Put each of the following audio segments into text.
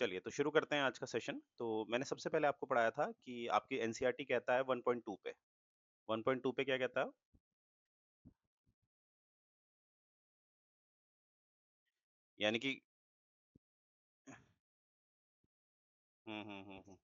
चलिए तो शुरू करते हैं आज का सेशन। तो मैंने सबसे पहले आपको पढ़ाया था कि आपकी एनसीईआरटी कहता है 1.2 पे। 1.2 पे क्या कहता है? यानी कि हम्म। Hmm hmm hmm.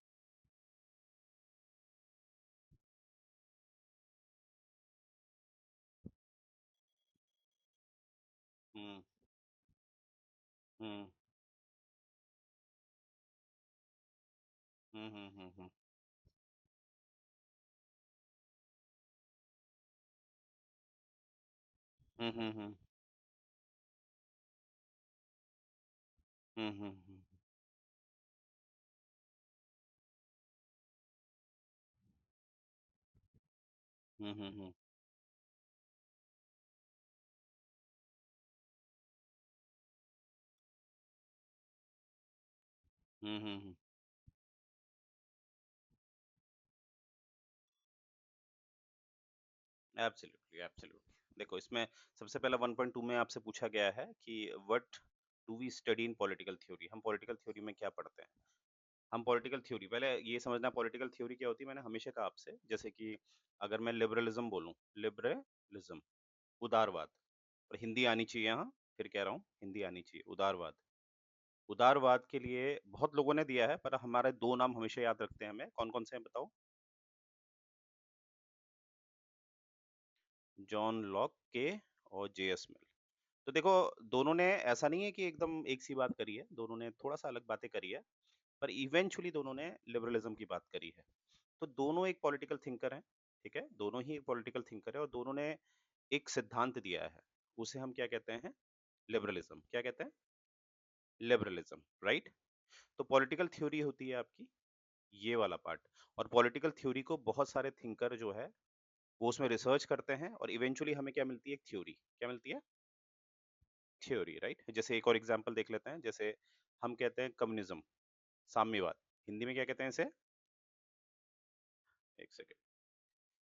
Hmm hmm hmm hmm. Absolutely absolutely. देखो इसमें सबसे पहला 1.2 में आपसे पूछा गया है कि what do we study in political theory. हम पॉलिटिकल थ्योरी में क्या पढ़ते हैं? हम पॉलिटिकल थ्योरी, पहले ये समझना पॉलिटिकल थ्योरी क्या होती है। मैंने हमेशा कहा आपसे, जैसे कि अगर मैं लिबरलिज्म बोलूं, लिबरलिज्म उदारवाद, और हिंदी आनी चाहिए, हाँ फिर कह रहा हूँ हिंदी आनी चाहिए, उदारवाद। उदारवाद के लिए बहुत लोगों ने दिया है, पर हमारे दो नाम हमेशा याद रखते हैं हमें। कौन कौन से हैं बताओ? जॉन लॉक के और जेएस मिल। तो देखो, दोनों ने ऐसा नहीं है कि एकदम एक सी बात करी है, दोनों ने थोड़ा सा अलग बातें करी है, पर इवेंचुअली दोनों ने लिबरलिज्म की बात करी है। तो दोनों एक पॉलिटिकल थिंकर हैं, ठीक है, दोनों ही एक पॉलिटिकल थिंकर है, और दोनों ने एक सिद्धांत दिया है, उसे हम क्या कहते हैं? लिबरलिज्म। क्या कहते हैं? Liberalism, right. तो पॉलिटिकल थ्योरी होती है आपकी ये वाला पार्ट, और पॉलिटिकल थ्योरी को बहुत सारे थिंकर जो है वो उसमें रिसर्च करते हैं, और इवेंचुअली हमें क्या मिलती है? एक थ्योरी। क्या मिलती है? Theory, right. जैसे एक और एग्जांपल देख लेते हैं, जैसे हम कहते हैं कम्युनिज्म, साम्यवाद। हिंदी में क्या कहते हैं इसे? एक सेकेंड।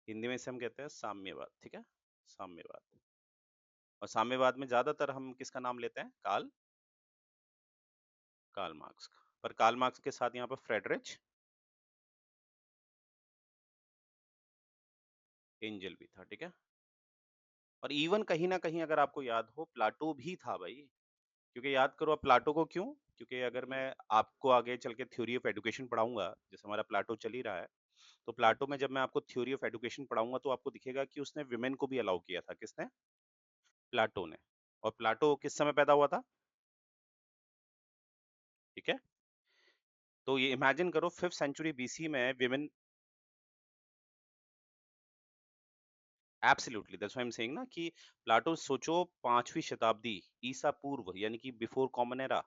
हिंदी में इसे हम कहते हैं साम्यवाद, ठीक है, साम्यवाद। और साम्यवाद में ज्यादातर हम किसका नाम लेते हैं? कार्ल मार्क्स का। पर कार्ल मार्क्स के साथ यहाँ पर फ्रेडरिच एंजल भी था, ठीक है। और इवन कहीं ना कहीं अगर आपको याद हो, प्लाटो भी था भाई। क्योंकि याद करो अब प्लाटो को, क्यों? क्योंकि अगर मैं आपको आगे चल के थ्योरी ऑफ एजुकेशन पढ़ाऊंगा, जैसे हमारा प्लाटो चल ही रहा है, तो प्लाटो में जब मैं आपको थ्योरी ऑफ एजुकेशन पढ़ाऊंगा तो आपको दिखेगा कि उसने विमेन को भी अलाउ किया था। किसने? प्लाटो ने। और प्लाटो किस समय पैदा हुआ था? ठीक है। तो ये इमेजिन करो 5th सेंचुरी बीसी में women. Absolutely, that's why I am saying ना कि प्लाटो, सोचो 5वीं शताब्दी ईसा पूर्व, यानी कि बिफोर कॉमन एरा,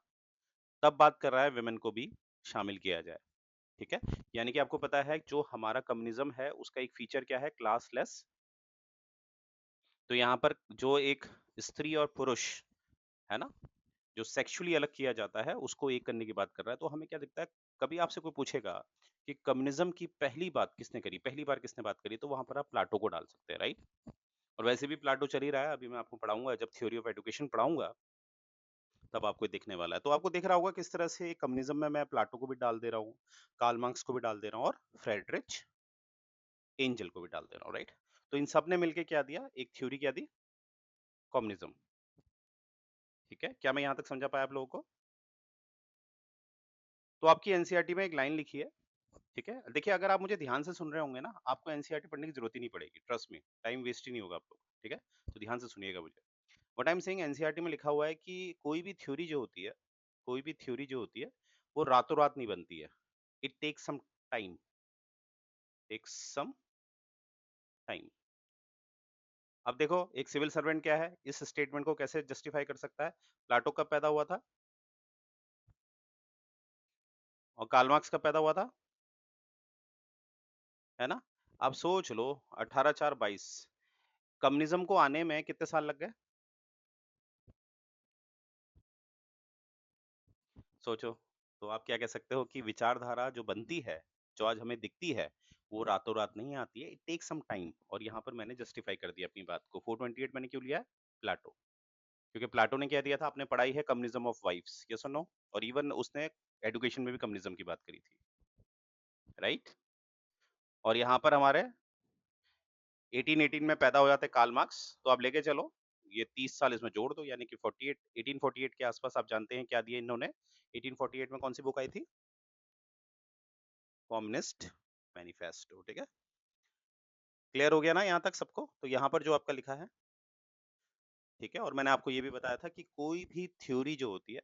तब बात कर रहा है विमेन को भी शामिल किया जाए। ठीक है। यानी कि आपको पता है जो हमारा कम्युनिज्म है उसका एक फीचर क्या है? क्लासलेस। तो यहाँ पर जो एक स्त्री और पुरुष है ना, जो सेक्सुअली अलग किया जाता है, उसको एक करने की बात कर रहा है। तो हमें क्या दिखता है, कभी आपसे कोई पूछेगा कि कम्युनिज्म की पहली बात किसने करी, पहली बार किसने बात करी, तो वहां पर आप प्लाटो को डाल सकते हैं, राइट। और वैसे भी प्लाटो चल ही रहा है, अभी मैं आपको पढ़ाऊंगा, जब थ्योरी ऑफ एजुकेशन पढ़ाऊंगा तब आपको दिखने वाला है। तो आपको दिख रहा होगा किस तरह से कम्युनिज्म में मैं प्लाटो को भी डाल दे रहा हूँ, कार्ल मार्क्स को भी डाल दे रहा हूँ, और फ्रेडरिच एंजल को भी डाल दे रहा हूँ, राइट। तो इन सब ने मिलके क्या दिया? एक थ्योरी क्या दी? कम्युनिज्म। ठीक है, क्या मैं यहाँ तक समझा पाया आप लोगों को? तो आपकी एनसीईआरटी में एक लाइन लिखी है, ठीक है। देखिए, अगर आप मुझे ध्यान से सुन रहे होंगे ना, आपको एनसीईआरटी पढ़ने की जरूरत ही नहीं पड़ेगी, ट्रस्ट मी, टाइम वेस्ट ही नहीं होगा आप लोग, ठीक है। तो ध्यान से सुनिएगा मुझे। What I am saying, NCERT में लिखा हुआ है कि कोई भी थ्योरी जो होती है, कोई भी थ्योरी जो होती है, वो रातों रात नहीं बनती है। It takes some time, takes some time. अब देखो, एक सिविल सर्वेंट क्या है, इस स्टेटमेंट को कैसे जस्टिफाई कर सकता है? प्लाटो कब पैदा हुआ था, और कार्ल मार्क्स कब पैदा हुआ था, है ना? अब सोच लो, 18/4/22, कम्युनिज्म को आने में कितने साल लग गए? सोचो। तो आप क्या कह सकते हो कि विचारधारा जो बनती है, जो आज हमें दिखती है, वो रातों रात नहीं आती है, इट टेक सम टाइम। और यहाँ पर मैंने जस्टिफाई कर दिया अपनी बात को। 428 मैंने क्यों लिया है? प्लाटो। क्योंकि प्लाटो ने क्या दिया था, आपने पढ़ाई है कम्युनिज्म ऑफ वाइफ्स, यस और नो, और इवन उसने एडुकेशन में भी कम्युनिज्म की बात करी थी, राइट। और यहाँ पर हमारे 1818 में पैदा हो जाते कार्ल मार्क्स, तो आप लेके चलो ये 30 साल इसमें जोड़ दो, यानी कि 48 1848 के आसपास आप जानते हैं क्या दिए इन्होंने। 1848 में कौन सी बुक आई थी? कम्युनिस्ट मैनिफेस्टो, ठीक है। क्लियर हो गया ना यहाँ तक सबको? तो यहाँ पर जो आपका लिखा है, ठीक है। और मैंने आपको ये भी बताया था कि कोई भी थ्योरी जो होती है,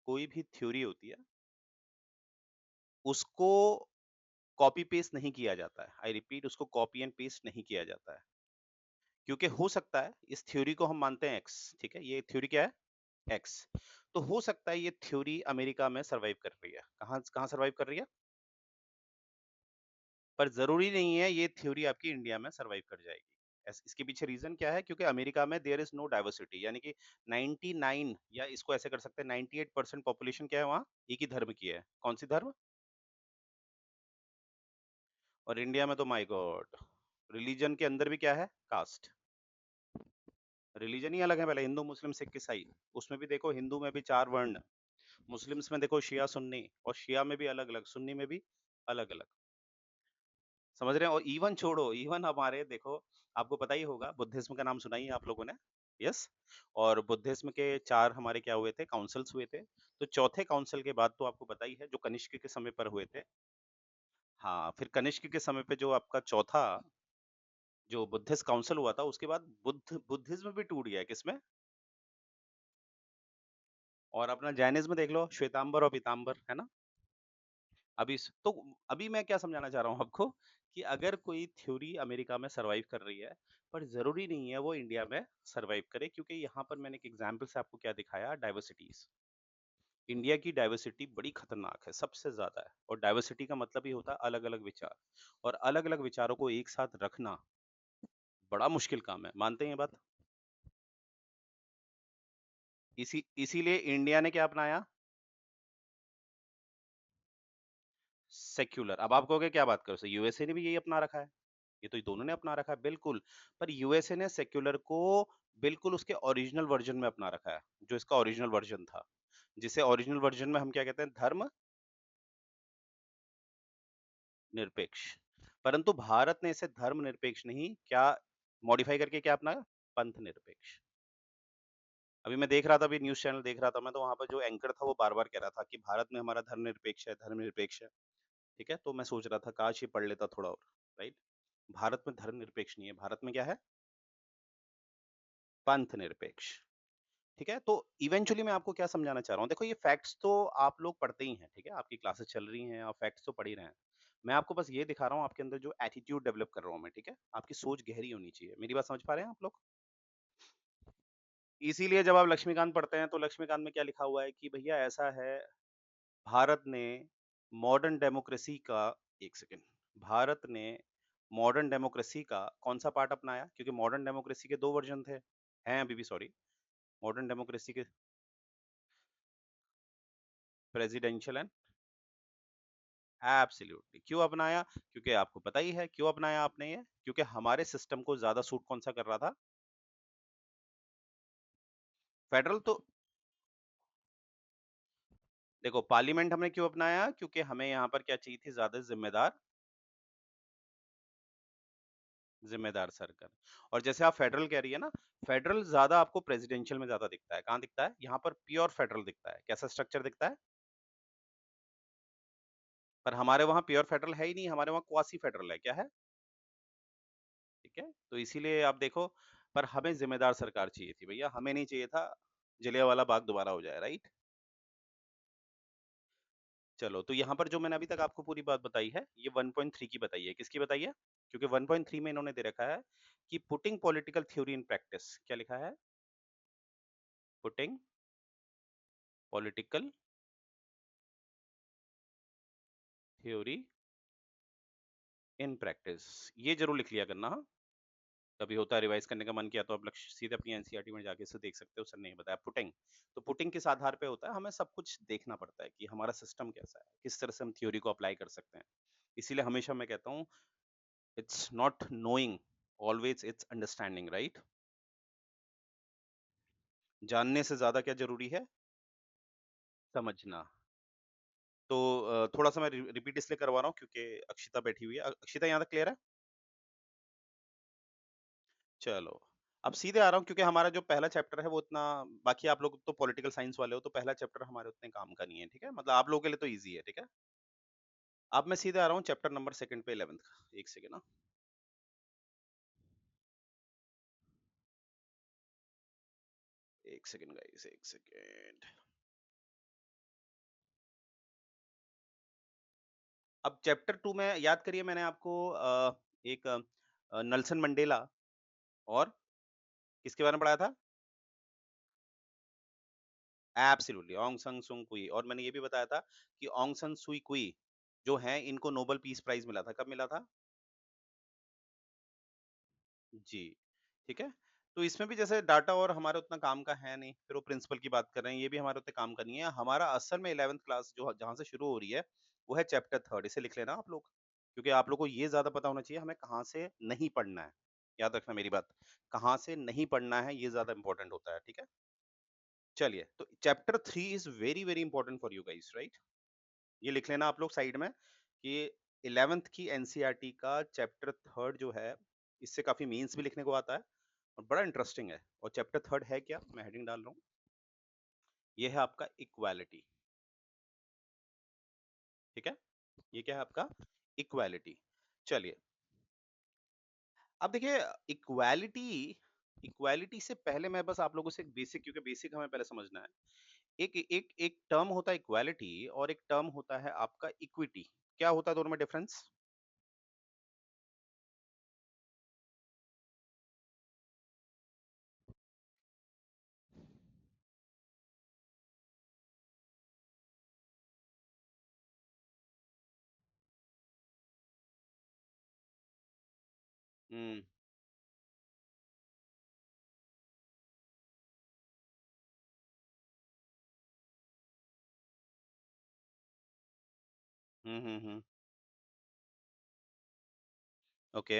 कोई भी थ्योरी होती है, उसको कॉपी पेस्ट नहीं किया जाता है। आई रिपीट, उसको कॉपी एंड पेस्ट नहीं किया जाता है, क्योंकि हो सकता है इस थ्योरी को हम मानते हैं एक्स, ठीक है, ये थ्योरी क्या है, एक्स। तो हो सकता है ये थ्योरी अमेरिका में सरवाइव कर रही है। कहाँ कहाँ सरवाइव कर रही है? पर जरूरी नहीं है ये थ्योरी आपकी इंडिया में सरवाइव कर जाएगी। इसके पीछे रीजन क्या है? क्योंकि अमेरिका में देयर इज नो डाइवर्सिटी, यानी कि 99, या इसको ऐसे कर सकते हैं 98% पॉपुलेशन क्या है वहाँ, एक ही धर्म की है। कौन सी धर्म? और इंडिया में तो माय गॉड, रिलीजन के अंदर भी क्या है, कास्ट। रिलीजन ही अलग है, पहले हिंदू मुस्लिम सिख ईसाई, उसमें भी देखो हिंदू में भी 4 वर्ण, मुस्लिम्स में देखो शिया सुन्नी, और शिया में भी अलग अलग, सुन्नी में भी अलग अलग, समझ रहे हैं। और इवन छोड़ो, इवन हमारे देखो, आपको पता ही होगा बुद्धिज्म का नाम सुना ही है आप लोगों ने, यस। और बुद्धिज्म के 4 हमारे क्या हुए थे, काउंसिल्स हुए थे। तो चौथे काउंसिल के बाद तो आपको पता ही है, जो कनिष्क के समय पर हुए थे। हाँ, फिर कनिष्क के समय पे जो आपका चौथा जो बुद्धिस्ट काउंसिल हुआ था, उसके बाद बुद्धिज्म भी टूट गया, किसमें? और अपना जैनिज्म देख लो, श्वेतांबर और पीतांबर, है ना। तो अभी मैं क्या समझाना चाह रहा हूँ आपको, कि अगर कोई थ्योरी अमेरिका में सरवाइव कर रही है, पर जरूरी नहीं है वो इंडिया में सरवाइव करे, क्योंकि यहाँ पर मैंने एक एग्जाम्पल से आपको क्या दिखाया, डाइवर्सिटीज। इंडिया की डाइवर्सिटी बड़ी खतरनाक है, सबसे ज्यादा है। और डाइवर्सिटी का मतलब ही होता है अलग अलग विचार, और अलग अलग विचारों को एक साथ रखना बड़ा मुश्किल काम है, मानते हैं ये बात? इसीलिए इंडिया ने क्या अपनाया, सेक्युलर। अब आप कहोगे क्या बात करो, यूएसए ने भी यही अपना रखा है, ये तो दोनों ने अपना रखा है, बिल्कुल। पर यूएसए ने सेक्युलर को बिल्कुल उसके ओरिजिनल वर्जन में अपना रखा है, जो इसका ओरिजिनल वर्जन था, जिसे ओरिजिनल वर्जन में हम क्या कहते हैं, धर्म निरपेक्ष। परंतु भारत ने इसे धर्म निरपेक्ष नहीं, क्या मॉडिफाई करके क्या अपनाया, पंथ निरपेक्ष। अभी मैं देख रहा था, अभी न्यूज चैनल देख रहा था मैं, तो वहां पर जो एंकर था वो बार बार कह रहा था कि भारत में हमारा धर्म निरपेक्ष है, धर्म निरपेक्ष है, ठीक है। तो मैं सोच रहा था काश ये पढ़ लेता थोड़ा और, राइट। भारत में धर्म निरपेक्ष नहीं है, भारत में क्या है, पंथ निरपेक्ष, ठीक है। तो इवेंचुअली मैं आपको क्या समझाना चाह रहा हूँ, देखो ये फैक्ट्स तो आप लोग पढ़ते ही हैं, ठीक है, आपकी क्लासेस चल रही हैं, आप फैक्ट्स तो पढ़ ही रहे हैं। मैं आपको बस ये दिखा रहा हूँ आपके अंदर जो एटीट्यूड डेवलप कर रहा हूँ मैं, ठीक है। आपकी सोच गहरी होनी चाहिए, मेरी बात समझ पा रहे हैं आप लोग? इसीलिए जब आप लक्ष्मीकांत पढ़ते हैं, तो लक्ष्मीकांत में क्या लिखा हुआ है कि भैया ऐसा है, भारत ने मॉडर्न डेमोक्रेसी का, एक सेकेंड, भारत ने मॉडर्न डेमोक्रेसी का कौन सा पार्ट अपनाया, क्योंकि मॉडर्न डेमोक्रेसी के 2 वर्जन थे, हैं अभी भी, सॉरी, मॉडर्न डेमोक्रेसी के प्रेसिडेंशियल एंड, एब्सोल्युटली। क्यों अपनाया? क्योंकि आपको पता ही है क्यों अपनाया आपने ये, क्योंकि हमारे सिस्टम को ज्यादा सूट कौन सा कर रहा था, फेडरल। तो देखो, पार्लियामेंट हमने क्यों अपनाया, क्योंकि हमें यहाँ पर क्या चाहिए थी, ज्यादा जिम्मेदार, जिम्मेदार सरकार। और जैसे आप फेडरल कह रही है ना, फेडरल ज्यादा आपको प्रेसिडेंशियल में ज्यादा दिखता है, कहाँ दिखता है, यहाँ पर प्योर फेडरल दिखता है, कैसा स्ट्रक्चर दिखता है। पर हमारे वहाँ प्योर फेडरल है ही नहीं, हमारे वहाँ क्वासी फेडरल है, क्या है, ठीक है। तो इसीलिए आप देखो, पर हमें जिम्मेदार सरकार चाहिए थी भैया, हमें नहीं चाहिए था जलियांवाला बाग दोबारा हो जाए, राइट। चलो, तो यहाँ पर जो मैंने अभी तक आपको पूरी बात बताई है, ये 1.3 की बताई है, किसकी बताई है? क्योंकि 1.3 में इन्होंने दे रखा है कि putting political theory in practice, क्या लिखा है, putting political theory in practice, ये जरूर लिख लिया करना, हाँ। कभी होता है रिवाइज करने का मन किया, तो आप लक्ष्य सीधे अपनी एनसीईआरटी में जाके इसे देख सकते हो, सर ने बताया पुटिंग। तो पुटिंग किस आधार पे होता है, हमें सब कुछ देखना पड़ता है कि हमारा सिस्टम कैसा है, किस तरह से हम थ्योरी को अप्लाई कर सकते हैं। इसीलिए हमेशा मैं कहता हूँ, it's not knowing, always it's understanding, right. जानने से ज्यादा क्या जरूरी है? समझना। तो थोड़ा सा मैं रिपीट इसलिए करवा रहा हूँ क्योंकि अक्षिता बैठी हुई है। अक्षिता यहाँ तक क्लियर है? चलो, अब सीधे आ रहा हूँ क्योंकि हमारा जो पहला चैप्टर है वो उतना, बाकी आप लोग तो पॉलिटिकल साइंस वाले हो तो पहला चैप्टर हमारे उतने काम का नहीं है, ठीक है? मतलब आप लोगों के लिए तो इजी है, ठीक है? अब मैं सीधे आ रहा हूँ चैप्टर नंबर सेकंड पे 11th का। एक सेकेंड ना, एक सेकेंड गाइस, एक सेकेंड। अब चैप्टर 2 में याद करिए, मैंने आपको एक नेल्सन मंडेला और किसके बारे में पढ़ाया था? एब्सोल्युटली ऑन्ग सन सुंग कुई। और मैंने ये भी बताया था कि ऑन्ग सन सुई कुई जो है, इनको नोबेल पीस प्राइज मिला था। कब मिला था? जी, ठीक है। तो इसमें भी जैसे डाटा और हमारा उतना काम का है नहीं, फिर वो प्रिंसिपल की बात कर रहे हैं, ये भी हमारे उतने काम का नहीं है। हमारा असल में 11th क्लास जो जहाँ से शुरू हो रही है, वो है चैप्टर 3। इसे लिख लेना आप लोग, क्योंकि आप लोग को ये ज़्यादा पता होना चाहिए हमें कहाँ से नहीं पढ़ना है। याद रखना मेरी बात, कहाँ से नहीं पढ़ना है ये ज़्यादा इम्पोर्टेंट होता है, ठीक है? चलिए, तो chapter 3 is very, very important for you guys, right? ये लिख लेना आप लोग साइड में कि 11th की एनसीईआरटी का चैप्टर 3 जो है, इससे काफ़ी मीन्स भी लिखने को आता है और बड़ा इंटरेस्टिंग है। और चैप्टर 3 है क्या? मैं हेडिंग डाल रहा हूँ। ये है आपका इक्वालिटी, ठीक है? ये क्या है आपका? इक्वालिटी। चलिए, अब देखिए, इक्वालिटी इक्वालिटी से पहले मैं बस आप लोगों से एक बेसिक, क्योंकि बेसिक हमें पहले समझना है। एक एक एक टर्म होता है इक्वालिटी और एक टर्म होता है आपका इक्विटी। क्या होता है दोनों में difference? Hmm hmm. Okay.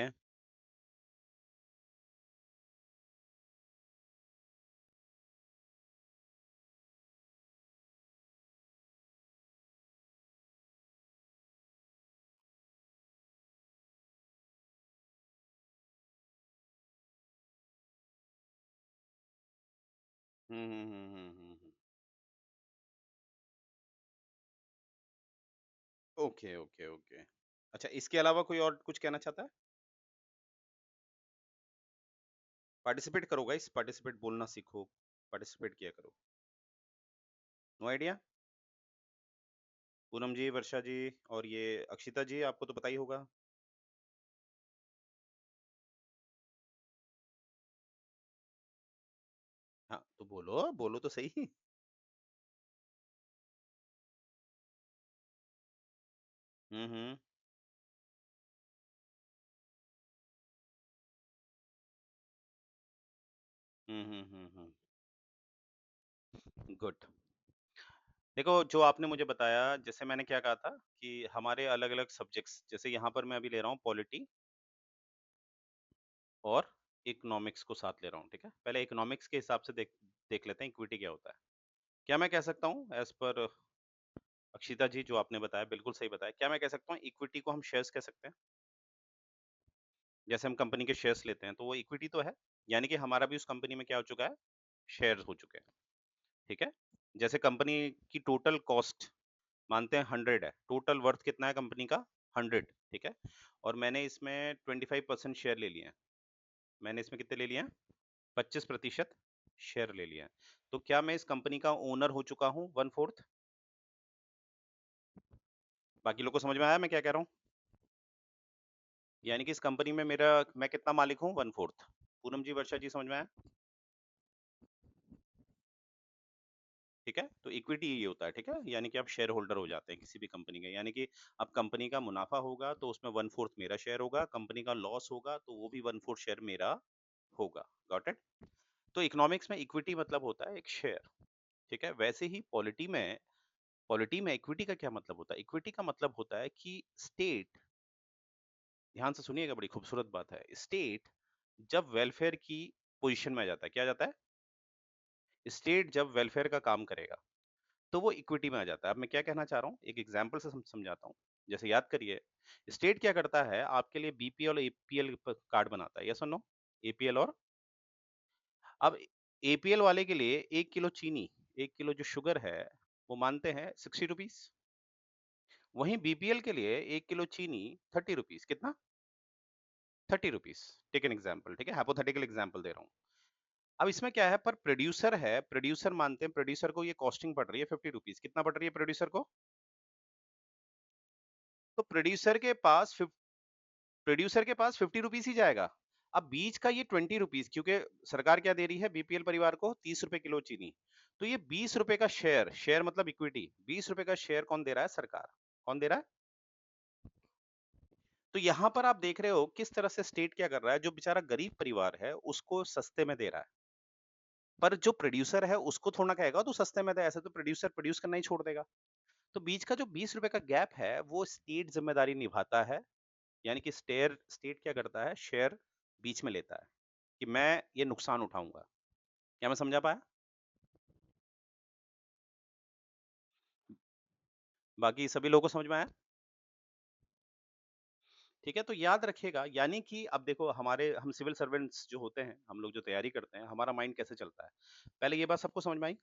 Hmm. Okay okay okay. अच्छा, इसके अलावा कोई और कुछ कहना चाहता है? पार्टिसिपेट करो गाइस, पार्टिसिपेट बोलना सीखो, पार्टिसिपेट किया करो। No idea? पूनम जी, वर्षा जी और ये अक्षिता जी, आपको तो पता ही होगा। हाँ, तो बोलो बोलो तो सही। हम्म। हम्म। गुड। देखो, जो आपने मुझे बताया, जैसे मैंने क्या कहा था कि हमारे अलग अलग सब्जेक्ट्स, जैसे यहाँ पर मैं अभी ले रहा हूँ पॉलिटी और इकोनॉमिक्स को साथ ले रहा हूँ, ठीक है? पहले इकोनॉमिक्स के हिसाब से देख देख लेते हैं इक्विटी क्या होता है। क्या मैं कह सकता हूँ, एज पर अक्षिता जी जो आपने बताया बिल्कुल सही बताया, क्या मैं कह सकता हूँ इक्विटी को हम शेयर्स कह सकते हैं? जैसे हम कंपनी के शेयर्स लेते हैं तो वो इक्विटी तो है, यानी कि हमारा भी उस कंपनी में क्या हो चुका है? शेयर्स हो चुके हैं, ठीक है? जैसे कंपनी की टोटल कॉस्ट मानते हैं 100 है, टोटल वर्थ कितना है कंपनी का? 100, ठीक है? और मैंने इसमें 25% शेयर ले लिए हैं। मैंने इसमें कितने ले लिए हैं? 25% शेयर ले लिए हैं। तो क्या मैं इस कंपनी का ओनर हो चुका हूँ 1/4? बाकी लोग को समझ में आया मैं क्या कह रहा हूँ? यानी कि इस कंपनी में मेरा, मैं कितना मालिक हूँ? 1/4। पूनम जी, वर्षा जी, समझ में आया? ठीक है? तो इक्विटी ये होता है, ठीक है? यानी कि आप शेयर होल्डर हो जाते हैं किसी भी कंपनी के। यानी कि अब कंपनी का मुनाफा होगा तो उसमें 1/4 मेरा शेयर होगा, कंपनी का लॉस होगा तो वो भी 1/4 शेयर मेरा होगा। Got it? तो इकोनॉमिक्स में इक्विटी मतलब होता है एक शेयर, ठीक है? वैसे ही पॉलिटी में इक्विटी का क्या मतलब होता है? इक्विटी का मतलब होता है कि स्टेट, ध्यान से सुनिएगा, बड़ी खूबसूरत बात है। स्टेट जब वेलफेयर की पोजीशन में आ जाता है, क्या आ जाता है? स्टेट जब वेलफेयर का काम करेगा तो वो इक्विटी में आ जाता है। अब मैं क्या कहना चाह रहा हूँ, एक एग्जांपल से समझाता हूँ। जैसे याद करिए, स्टेट क्या करता है, आपके लिए बीपीएल और एपीएल कार्ड बनाता है, यस और नो? एपीएल और अब एपीएल वाले के लिए 1 किलो चीनी, 1 किलो जो शुगर है, वो मानते हैं 60 रुपीस। वहीं बीपीएल के लिए 1 किलो चीनी 30 रुपीस। कितना? 30 रुपीस। टेक एन एग्जांपल, ठीक है? हाइपोथेटिकल एग्जांपल दे रहा हूँ। अब इसमें क्या है, पर प्रोड्यूसर है, प्रोड्यूसर मानते हैं, प्रोड्यूसर को ये कॉस्टिंग पड़ रही है 50 रुपीस। कितना पड़ रही है प्रोड्यूसर को? तो प्रोड्यूसर के पास 50 रुपीस ही जाएगा। अब बीच का ये 20 रुपीस, क्योंकि सरकार क्या दे रही है बीपीएल परिवार को? 30 रुपए किलो चीनी। तो ये 20 रुपए का शेयर, शेयर मतलब इक्विटी, 20 रुपए का शेयर कौन दे रहा है? सरकार। कौन दे रहा है? तो यहां पर आप देख रहे हो किस तरह से स्टेट क्या कर रहा है, जो बेचारा गरीब परिवार है उसको सस्ते में दे रहा है, पर जो प्रोड्यूसर है उसको थोड़ा कहेगा तो सस्ते में दे, ऐसे तो प्रोड्यूसर प्रोड्यूस करना ही छोड़ देगा। तो बीच का जो 20 रुपए का गैप है वो स्टेट जिम्मेदारी निभाता है। यानी कि स्टेट क्या करता है, शेयर बीच में लेता है कि मैं ये नुकसान उठाऊंगा। क्या मैं समझा पाया? बाकी सभी लोगों को समझ में आया? ठीक है, तो याद रखिएगा, यानी कि अब देखो, हमारे हम सिविल सर्वेंट्स जो होते हैं, हम लोग जो तैयारी करते हैं, हमारा माइंड कैसे चलता है, पहले ये बात सबको समझ में आई।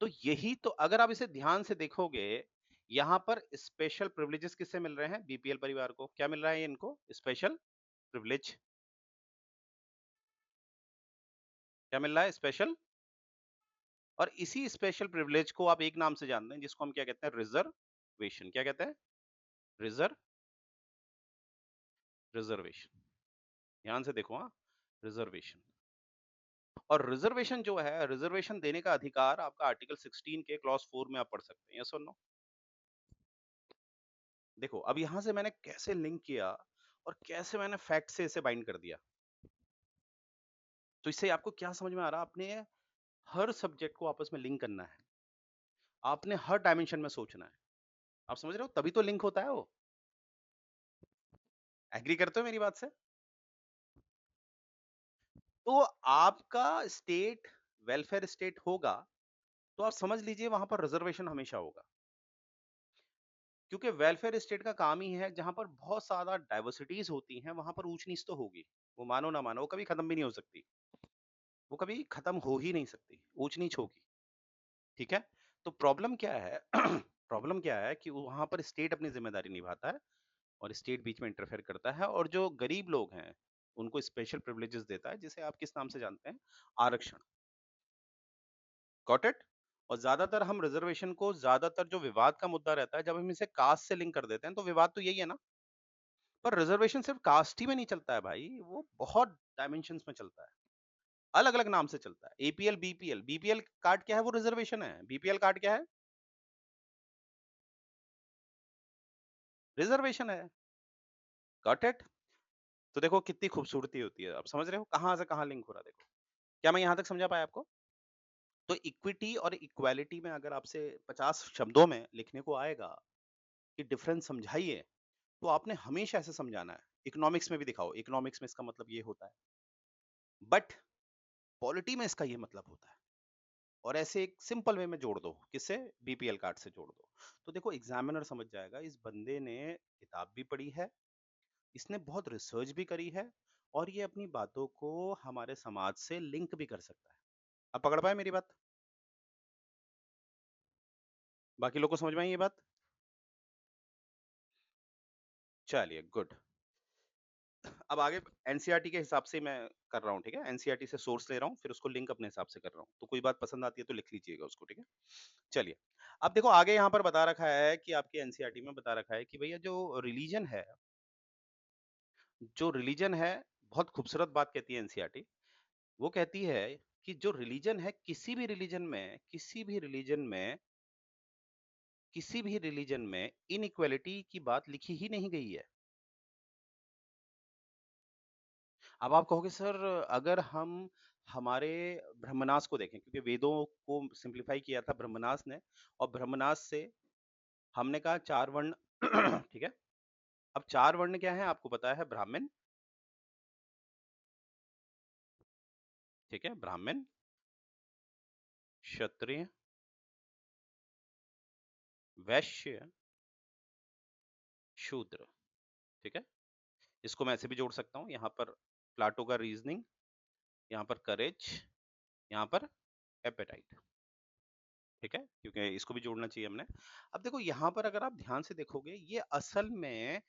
तो यही तो, अगर आप इसे ध्यान से देखोगे, यहाँ पर स्पेशल प्रिविलेजेस किससे मिल रहे हैं? बीपीएल परिवार को। क्या मिल रहा है इनको? Special privilege. क्या मिल रहा है? स्पेशल। और इसी स्पेशल प्रिविलेज को आप एक नाम से जानते हैं, जिसको हम क्या कहते हैं? रिजर्वेशन। क्या कहते हैं? Reserve reservation. ध्यान से देखो, हाँ, रिजर्वेशन। और रिजर्वेशन जो है, रिजर्वेशन देने का अधिकार आपका आर्टिकल 16 के क्लॉज 4 में आप पढ़ सकते हैं, यस और नो? देखो, अब यहां से मैंने कैसे लिंक किया और कैसे मैंने फैक्ट से इसे बाइंड कर दिया। तो इससे आपको क्या समझ में आ रहा? आपने हर सब्जेक्ट को आपस में लिंक करना है, आपने हर डायमेंशन में सोचना है। आप समझ रहे हो? तभी तो लिंक होता है वो। एग्री करते हो मेरी बात से? तो आपका स्टेट वेलफेयर स्टेट होगा, तो आप समझ लीजिए वहां पर रिजर्वेशन हमेशा होगा, क्योंकि वेलफेयर स्टेट का काम ही है, जहां पर बहुत ज्यादा डाइवर्सिटीज होती हैं वहां पर ऊंच नीच तो होगी। वो मानो ना मानो, वो कभी खत्म भी नहीं हो सकती, वो कभी खत्म हो ही नहीं सकती, ऊंच नीच होगी। ठीक है? तो प्रॉब्लम क्या है प्रॉब्लम क्या है कि वहां पर स्टेट अपनी जिम्मेदारी निभाता है और स्टेट बीच में इंटरफेयर करता है, और जो गरीब लोग हैं उनको स्पेशल प्रिविलेजेस देता है, जिसे आप किस नाम से जानते हैं? आरक्षण। Got it? और ज्यादातर हम रिजर्वेशन को, ज्यादातर जो विवाद का मुद्दा रहता है, जब हम इसे कास्ट से लिंक कर देते हैं, तो विवाद तो यही है ना। पर रिजर्वेशन सिर्फ कास्ट ही में नहीं चलता है भाई, वो बहुत डायमेंशंस में चलता है, अलग अलग नाम से चलता है। एपीएल, बीपीएल, बीपीएल कार्ड क्या है? वो रिजर्वेशन है। बीपीएल कार्ड क्या है? रिजर्वेशन है। Got it? तो देखो कितनी खूबसूरती होती है, आप समझ रहे हो कहां से कहां लिंक हो रहा है? देखो, क्या मैं यहां तक समझा पाया आपको? तो इक्विटी और इक्वालिटी में अगर आपसे 50 शब्दों में लिखने को आएगा कि डिफरेंस समझाइए, तो आपने हमेशा ऐसे समझाना है। इकोनॉमिक्स में भी दिखाओ, इकोनॉमिक्स में इसका मतलब ये होता है, बट पॉलिटी में इसका ये मतलब होता है। और ऐसे एक सिंपल वे में जोड़ दो, किससे? बीपीएल कार्ड से जोड़ दो। तो देखो, एग्जामिनर समझ जाएगा इस बंदे ने किताब भी पढ़ी है, इसने बहुत रिसर्च भी करी है, और ये अपनी बातों को हमारे समाज से लिंक भी कर सकता है। अब पकड़ पाए मेरी बात? बाकी लोग को समझ में आई ये बात? चलिए, गुड। अब आगे एनसीईआरटी के हिसाब से मैं कर रहा हूँ, ठीक है? एनसीईआरटी से सोर्स ले रहा हूँ, फिर उसको लिंक अपने हिसाब से कर रहा हूँ, तो कोई बात पसंद आती है तो लिख लीजिएगा उसको, ठीक है? चलिए, अब देखो आगे यहाँ पर बता रखा है कि आपके एनसीईआरटी में बता रखा है कि भैया जो रिलीजन है, बहुत खूबसूरत बात कहती है एनसीईआरटी। वो कहती है कि जो रिलीजन है, किसी भी रिलीजन में इनइक्वालिटी की बात लिखी ही नहीं गई है। अब आप कहोगे सर, अगर हम हमारे ब्रह्मनास को देखें, क्योंकि वेदों को सिंप्लीफाई किया था ब्रह्मनास ने, और ब्रह्मनास से हमने कहा चार वर्ण ठीक है? अब चार वर्ण क्या है आपको पता है? ब्राह्मण, ठीक है, ब्राह्मण, क्षत्रिय, वैश्य, शूद्र। ठीक है, इसको मैं ऐसे भी जोड़ सकता हूँ, यहाँ पर प्लाटो का रीजनिंग, यहाँ पर करेज, यहाँ पर एपेटाइट। ठीक है, क्योंकि इसको भी जोड़ना चाहिए हमने। अब देखो यहाँ पर अगर आप ध्यान से देखोगे, ये असल में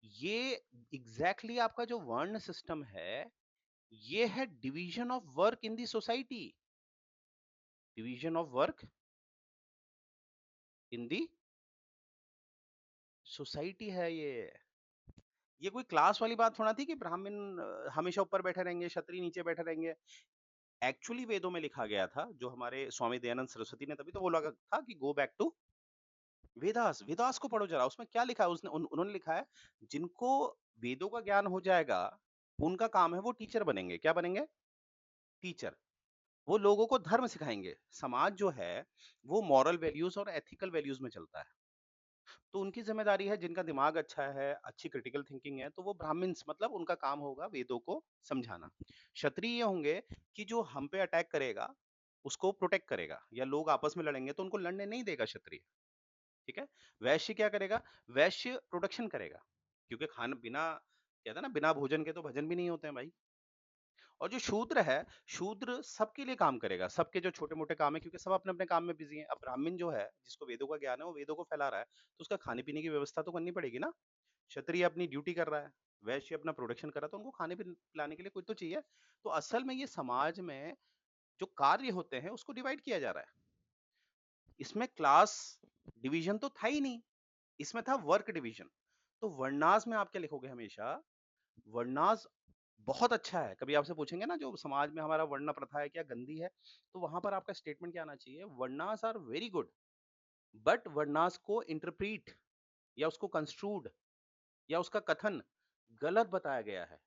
ये एग्जैक्टली आपका जो वर्ण सिस्टम है, ये है division of work in the society. Division of work in the society है ये कोई क्लास वाली बात थोड़ा थी कि ब्राह्मण हमेशा ऊपर बैठे रहेंगे, क्षत्रिय नीचे बैठे रहेंगे। एक्चुअली वेदों में लिखा गया था, जो हमारे स्वामी दयानंद सरस्वती ने तभी तो बोला था कि go back to Vedas. Vedas को पढ़ो जरा, उसमें क्या लिखा है। उन्होंने लिखा है, जिनको वेदों का ज्ञान हो जाएगा, उनका काम है वो टीचर बनेंगे। क्या बनेंगे? टीचर। वो लोगों को धर्म सिखाएंगे। समाज जो है वो मॉरल वैल्यूज और एथिकल वैल्यूज में चलता है, तो उनकी जिम्मेदारी है, जिनका दिमाग अच्छा है, अच्छी क्रिटिकल थिंकिंग है, तो वो ब्राह्मण्स, मतलब उनका काम होगा वेदों को समझाना। क्षत्रिय ये होंगे कि जो हम पे अटैक करेगा उसको प्रोटेक्ट करेगा, या लोग आपस में लड़ेंगे तो उनको लड़ने नहीं देगा क्षत्रिय। ठीक है। वैश्य क्या करेगा? वैश्य प्रोडक्शन करेगा, क्योंकि खाना बिना, कहते हैं ना, बिना भोजन के तो भजन भी नहीं होते हैं भाई। और जो शूद्र है, शूद्र सबके लिए काम करेगा, सबके जो छोटे मोटे काम है, क्योंकि सब अपने अपने काम में बिजी हैं। अब ब्राह्मण जो है, जिसको वेदों का ज्ञान है, वो वेदों को फैला रहा है, तो उसका खाने पीने की व्यवस्था तो करनी पड़ेगी ना। क्षत्रिय अपनी ड्यूटी कर रहा है, वैश्य अपना प्रोडक्शन कर रहा है, तो उनको खाने पिलाने के लिए कोई तो चाहिए। तो असल में ये समाज में जो कार्य होते हैं उसको डिवाइड किया जा रहा है। इसमें क्लास डिवीजन तो था ही नहीं, इसमें था वर्क डिवीजन। तो वर्णास में आप क्या लिखोगे हमेशा? वर्णास बहुत अच्छा है। कभी आपसे पूछेंगे ना, जो समाज में हमारा वर्ण प्रथा है क्या गंदी है, तो वहां पर आपका स्टेटमेंट क्या आना चाहिए? Varnas are very good, but varnas को इंटरप्रीट या उसको कंस्ट्रूड या उसका कथन गलत बताया गया है।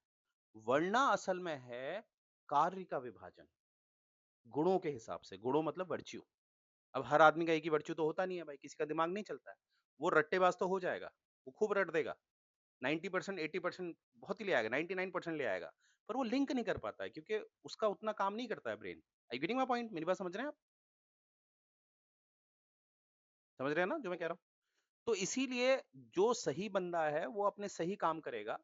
वर्णा असल में है कार्य का विभाजन, गुणों के हिसाब से। गुणों मतलब वर्च्यू। अब हर आदमी का एक ही वर्च्यू तो होता नहीं है भाई, किसी का दिमाग नहीं चलता है। वो रट्टेबाज तो हो जाएगा, वो खूब रट देगा, 90% 80% बहुत ही ले आएगा, 99% ले आएगा, पर वो लिंक नहीं कर पाता है, क्योंकि उसका उतना काम नहीं करता है brain. I getting my point? मेरी बात समझ रहे हैं आप? समझ रहे हैं ना जो मैं कह रहा हूँ? तो इसीलिए जो सही बंदा है वो अपने सही काम करेगा,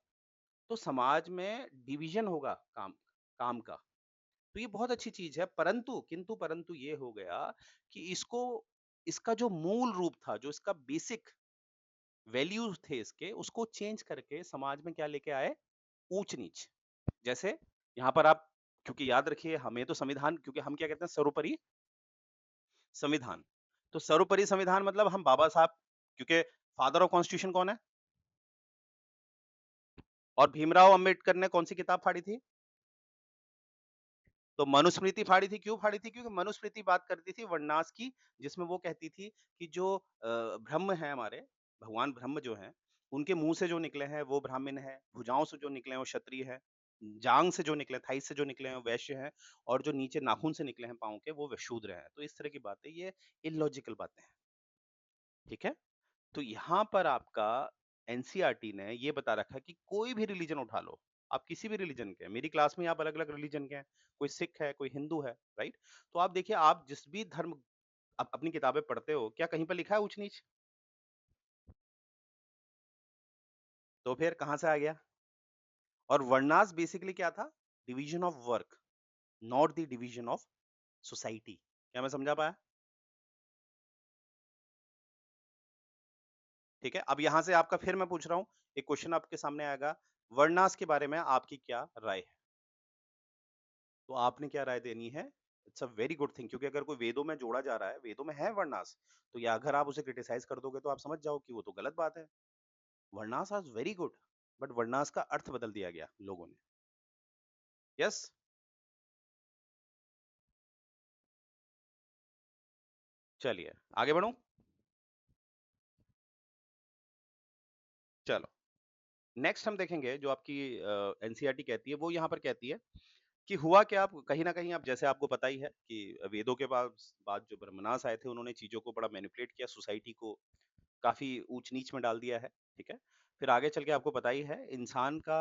तो समाज में डिवीजन होगा काम काम का। तो ये बहुत अच्छी चीज है, परंतु किंतु परंतु ये हो गया कि इसको, इसका जो मूल रूप था, जो इसका बेसिक वैल्यूज थे इसके, उसको चेंज करके समाज में क्या लेके आए? ऊंच नीच। जैसे यहाँ पर आप, क्योंकि याद रखिए, हमें तो संविधान, क्योंकि हम क्या कहते हैं, सर्वोपरि संविधान। तो सर्वोपरि संविधान मतलब हम बाबा साहब, क्योंकि फादर ऑफ कॉन्स्टिट्यूशन कौन है? और भीमराव अंबेडकर ने कौन सी किताब फाड़ी थी? तो मनुस्मृति फाड़ी थी। क्यों फाड़ी थी? क्योंकि मनुस्मृति बात करती थी वर्णास की, जिसमें वो कहती थी कि जो ब्रह्म है हमारे, भगवान ब्रह्म जो हैं, उनके मुंह से जो निकले हैं वो ब्राह्मण है, भुजाओं से जो निकले हैं वो क्षत्रिय है, जांग से जो निकले, थाई से जो निकले हैं वो वैश्य हैं, और जो नीचे नाखून से निकले हैं पाँव के, वो शूद्र हैं। तो इस तरह की बातें, ये इलॉजिकल बातें हैं। ठीक है। तो यहाँ पर आपका एनसीईआरटी ने ये बता रखा है कि कोई भी रिलीजन उठा लो, आप किसी भी रिलीजन के हैं, मेरी क्लास में आप अलग अलग रिलीजन के हैं, कोई सिख है, कोई हिंदू है, राइट? तो आप देखिए, आप जिस भी धर्म, आप अपनी किताबें पढ़ते हो, क्या कहीं पर लिखा है ऊंच नीच? तो फिर कहां से आ गया? और वर्नास बेसिकली क्या था? Division of work, not the division of society. क्या मैं समझा पाया? ठीक है। अब यहां से आपका, फिर मैं पूछ रहा हूं, एक क्वेश्चन आपके सामने आएगा, वर्नास के बारे में आपकी क्या राय है? तो आपने क्या राय देनी है? It's a very good thing, क्योंकि अगर कोई वेदों में जोड़ा जा रहा है, वेदों में है वर्णास, तो या अगर आप उसे क्रिटिसाइज कर दोगे तो आप समझ जाओ कि वो तो गलत बात है। वर्णास आज वेरी गुड, बट वर्णास का अर्थ बदल दिया गया लोगों ने। यस। चलिए आगे बढ़ूं। चलो, नेक्स्ट हम देखेंगे, जो आपकी एनसीईआरटी कहती है, वो यहाँ पर कहती है कि हुआ क्या, आप कहीं ना कहीं, आप जैसे आपको पता ही है कि वेदों के बाद जो ब्रह्मनास आए थे, उन्होंने चीजों को बड़ा मैनिपुलेट किया, सोसाइटी को काफी ऊंच नीच में डाल दिया है। ठीक है। फिर आगे चल के आपको पता ही है, इंसान का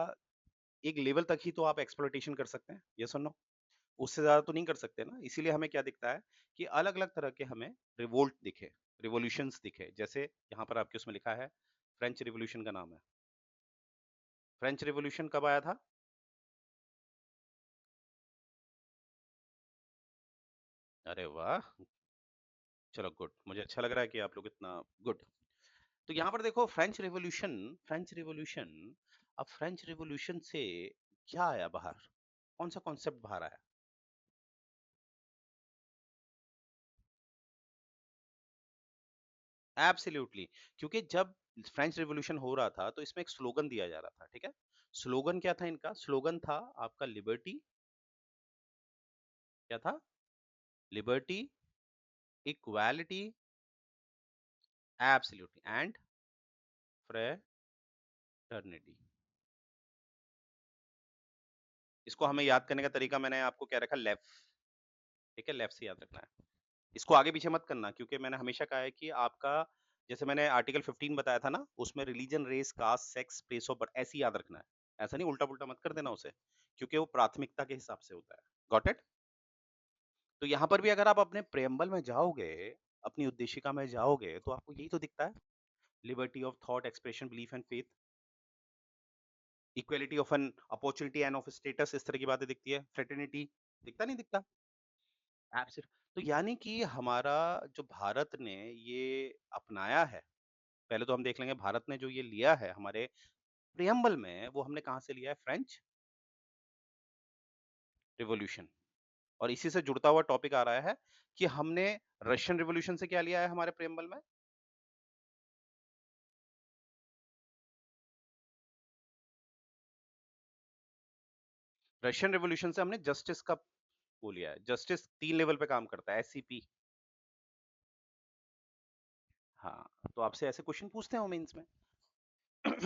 एक लेवल तक ही तो आप एक्सप्लॉइटेशन कर सकते हैं, ये सुनो। उससे ज़्यादा तो नहीं कर सकते ना, इसीलिए हमें क्या दिखता है कि अलग-अलग तरह के हमें रिवोल्ट दिखे, रिवॉल्यूशंस दिखे। जैसे यहाँ पर आपके उसमें लिखा है, फ्रेंच रिवॉल्यूशन का नाम है। फ्रेंच रिवॉल्यूशन कब आया था? अरे वाह! चलो गुड, मुझे अच्छा लग रहा है कि आप लोग इतना गुड। तो यहाँ पर देखो फ्रेंच रिवॉल्यूशन, अब फ्रेंच रिवॉल्यूशन से क्या आया बाहर? कौन-सा कॉन्सेप्ट बाहर आया? एब्सोल्युटली, क्योंकि जब फ्रेंच रिवॉल्यूशन हो रहा था तो इसमें एक स्लोगन दिया जा रहा था, ठीक है? स्लोगन क्या था इनका? स्लोगन था आपका लिबर्टी, क्या था? Liberty, equality, absolutely and fraternity. इसको हमें याद करने का तरीका मैंने आपको क्या रखा? लेफ्ट, ठीक है? लेफ्ट से याद रखना है। इसको आगे पीछे मत करना, क्योंकि मैंने हमेशा कहा है कि आपका, जैसे मैंने आर्टिकल 15 बताया था ना, उसमें religion, race, caste, sex, place of birth ऐसे ही याद रखना है। ऐसा नहीं उल्टा-पुल्टा मत कर देना उसे, क्योंकि वो प्राथमिकता के हिसाब से होता है। Got it? तो यहाँ पर भी अगर आप अपने प्रेम्बल में जाओगे, अपनी उद्देशिका में जाओगे, तो आपको यही तो दिखता है। Liberty of thought, expression, belief and faith, equality of an opportunity end of status, इस तरह की बातें दिखती है। फ्रेटर्निटी दिखता नहीं दिखता? एब्सोल्यूट। तो यानी कि हमारा जो भारत ने ये अपनाया है, पहले तो हम देख लेंगे भारत ने जो ये लिया है हमारे प्रियम्बल में, वो हमने कहाँ से लिया है? French revolution. और इसी से जुड़ता हुआ टॉपिक आ रहा है कि हमने रशियन रिवॉल्यूशन से क्या लिया है हमारे प्रियम्बल में? रशियन रिवॉल्यूशन से हमने जस्टिस का वो लिया है। जस्टिस 3 लेवल पे काम करता है, एससीपी। हाँ, तो आपसे ऐसे क्वेश्चन पूछते हैं वो मेंस में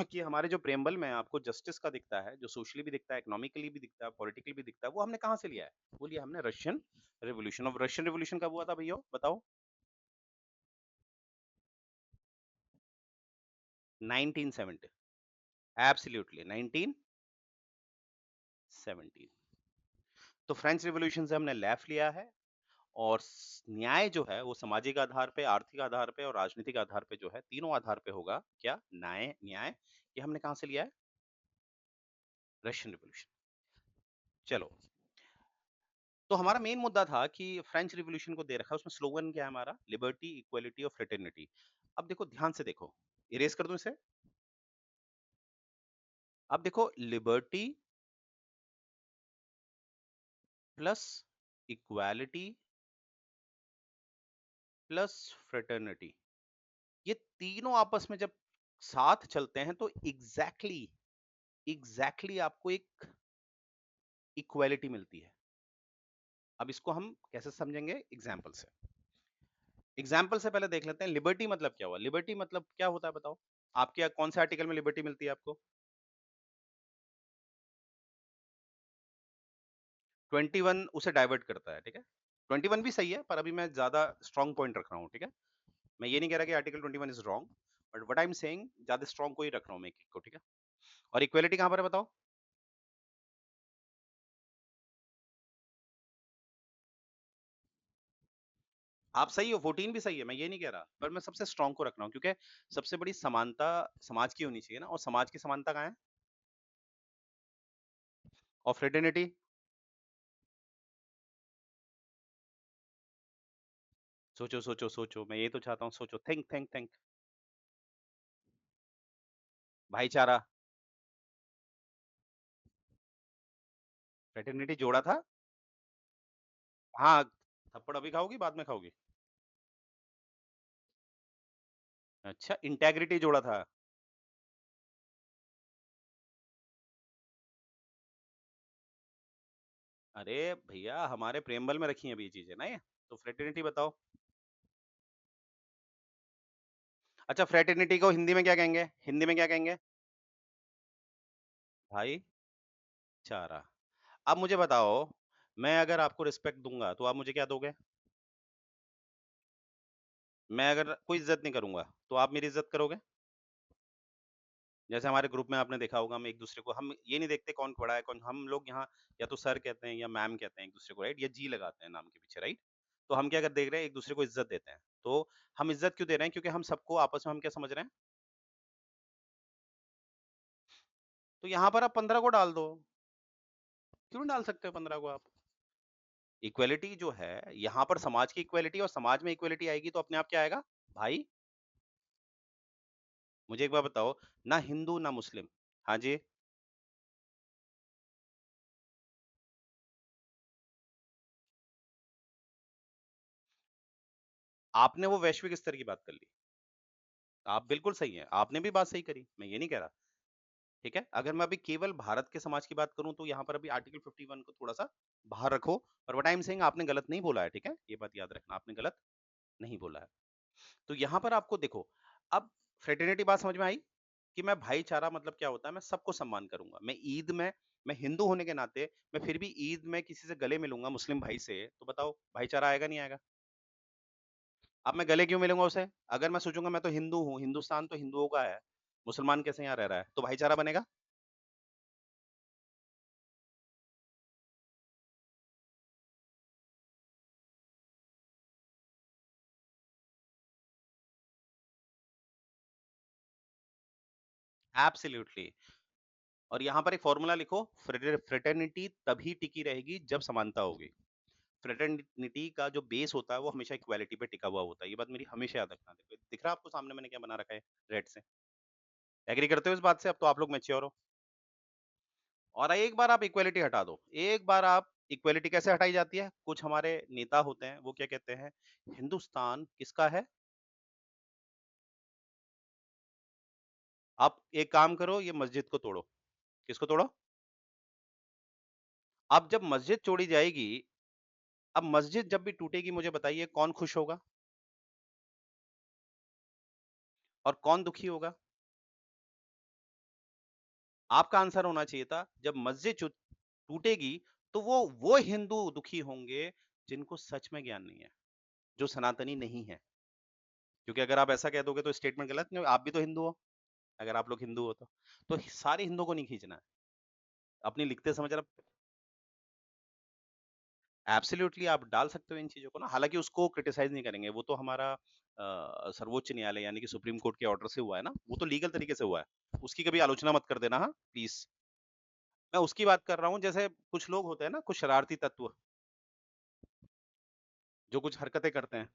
कि हमारे जो प्रियम्बल में आपको जस्टिस का दिखता है, जो सोशली भी दिखता है, इकोनॉमिकली भी दिखता है, पॉलिटिकली भी दिखता है, वो हमने कहाँ से लिया है? वो लिया हमने रशियन रिवॉल्यूशन। अब रशियन रिवॉल्यूशन कब हुआ था भैया? बताओ। 1970। एब्सोल्युटली 1917। तो फ्रेंच रिवॉल्यूशन से हमने लेफ्ट लिया है, और न्याय जो है वो सामाजिक आधार पे, आर्थिक आधार पे और राजनीतिक आधार पे जो है, तीनों आधार पे होगा क्या? न्याय, न्याय। ये हमने कहाँ से लिया है? Russian revolution. चलो, तो हमारा मेन मुद्दा था कि फ्रेंच रिवॉल्यूशन को दे रखा है, उसमें स्लोगन क्या है हमारा? लिबर्टी, इक्वालिटी और फ्रेटर्निटी। अब देखो, ध्यान से देखो, इरेज कर दूं इसे? अब देखो, liberty plus equality plus fraternity, ये तीनों आपस में जब साथ चलते हैं तो एग्जैक्टली आपको एक इक्वालिटी मिलती है। अब इसको हम कैसे समझेंगे? एग्जाम्पल से। एग्जाम्पल से पहले देख लेते हैं लिबर्टी मतलब क्या हुआ। लिबर्टी मतलब क्या होता है बताओ? आपके कौन से आर्टिकल में लिबर्टी मिलती है आपको? 21 उसे डाइवर्ट करता है, ठीक है? 21 भी सही है, पर अभी मैं ज्यादा स्ट्रॉन्ग पॉइंट रख रहा हूँ, ठीक है? मैं ये नहीं कह रहा कि article 21 is wrong, but what I am saying, ज्यादा स्ट्रॉन्ग को ही रख रहा हूँ मैं एक को, ठीक है? और इक्वालिटी कहां पर है बताओ? आप सही हो, 14 भी सही है, मैं ये नहीं कह रहा, पर मैं सबसे स्ट्रॉन्ग को रख रहा हूँ, क्योंकि सबसे बड़ी समानता समाज की होनी चाहिए ना, और समाज की समानता कहाँ है? और फ्रेटर्निटी? सोचो सोचो सोचो, मैं ये तो चाहता हूँ, सोचो, थिंक थिंक थिंक। भाईचारा। फ्रेटर्निटी जोड़ा था। हाँ, थप्पड़ अभी खाओगी बाद में खाओगी? अच्छा, इंटेग्रिटी जोड़ा था। अरे भैया, हमारे प्रेमबल में रखी हैं अभी ये चीजें ना, ये तो फ्रेटर्निटी बताओ। अच्छा, फ्रेटर्निटी को हिंदी में क्या कहेंगे? हिंदी में क्या कहेंगे? भाईचारा। अब मुझे बताओ, मैं अगर आपको रिस्पेक्ट दूंगा तो आप मुझे क्या दोगे? मैं अगर कोई इज्जत नहीं करूंगा तो आप मेरी इज्जत करोगे? जैसे हमारे ग्रुप में आपने देखा होगा, हम एक दूसरे को हम ये नहीं देखते कौन बड़ा है कौन, हम लोग यहाँ या तो सर कहते हैं या मैम कहते हैं एक दूसरे को, राइट, या जी लगाते हैं नाम के पीछे, राइट। तो हम क्या कर देख रहे हैं, एक दूसरे को इज्जत देते हैं। तो हम इज्जत क्यों दे रहे हैं? क्योंकि हम सबको आपस में हम क्या समझ रहे हैं। तो यहाँ पर आप 15 को डाल दो, क्यों नहीं डाल सकते हो 15 को आप? इक्वालिटी जो है यहाँ पर समाज की इक्वालिटी, और समाज में इक्वालिटी आएगी तो अपने आप क्या आएगा भाई। मुझे एक बार बताओ, ना हिंदू ना मुस्लिम। हाँ जी। आपने वो वैश्विक स्तर की बात कर ली। आप बिल्कुल सही हैं, आपने भी बात सही करी, मैं ये नहीं कह रहा। ठीक है, अगर मैं अभी केवल भारत के समाज की बात करूं तो यहाँ पर अभी आर्टिकल 51 को थोड़ा सा बाहर रखो। और व्हाट आई एम सेइंग, आपने गलत नहीं बोला है, ठीक है, ये बात याद रखना, आपने गलत नहीं बोला है। तो यहाँ पर आपको देखो, अब फ्रेटर्निटी बात समझ में आई कि मैं भाईचारा मतलब क्या होता है, मैं सबको सम्मान करूंगा। मैं ईद में, मैं हिंदू होने के नाते मैं फिर भी ईद में किसी से गले मिलूंगा मुस्लिम भाई से, तो बताओ भाईचारा आएगा नहीं आएगा? अब मैं गले क्यों मिलूंगा उसे? अगर मैं सोचूंगा मैं तो हिंदू हूँ, हिंदुस्तान तो हिंदुओं का है, मुसलमान कैसे यहाँ रह रहा है, तो भाईचारा बनेगा? एब्सोल्युटली। और यहाँ पर एक फॉर्मूला लिखो, फ्रेटर्निटी तभी टिकी रहेगी जब समानता होगी। फ्रेटर्निटी का जो बेस होता है वो हमेशा इक्वालिटी पे टिका हुआ होता है, ये बात मेरी हमेशा याद रखना। देखो दिख रहा है आपको सामने मैंने क्या बना रखा है रेड से? एग्री करते हो इस बात से? अब तो आप लोग मैच्योर हो। और एक बार आप इक्वालिटी हटा दो, एक बार आप इक्वालिटी कैसे हटाई जाती है? कुछ हमारे नेता होते हैं वो क्या कहते हैं, हिंदुस्तान किसका है? आप एक काम करो, ये मस्जिद को तोड़ो। किसको तोड़ो? अब जब मस्जिद तोड़ी जाएगी, अब मस्जिद जब भी टूटेगी मुझे बताइए कौन खुश होगा और कौन दुखी होगा? आपका आंसर होना चाहिए था, जब मस्जिद टूटेगी तो वो हिंदू दुखी होंगे जिनको सच में ज्ञान नहीं है, जो सनातनी नहीं है। क्योंकि अगर आप ऐसा कह दोगे तो स्टेटमेंट गलत नहीं, आप भी तो हिंदू हो। अगर आप लोग हिंदू हो तो सारे हिंदुओं को नहीं खींचना है, अपनी लिखते समझ रहा। एब्सोल्युटली आप डाल सकते हो इन चीजों को ना, हालांकि उसको क्रिटिसाइज नहीं करेंगे, वो तो हमारा सर्वोच्च न्यायालय यानी कि सुप्रीम कोर्ट के ऑर्डर से हुआ है ना, वो तो लीगल तरीके से हुआ है, उसकी कभी आलोचना मत कर देना, हाँ प्लीज। मैं उसकी बात कर रहा हूँ, जैसे कुछ लोग होते हैं ना, कुछ शरारती तत्व जो कुछ हरकतें करते हैं।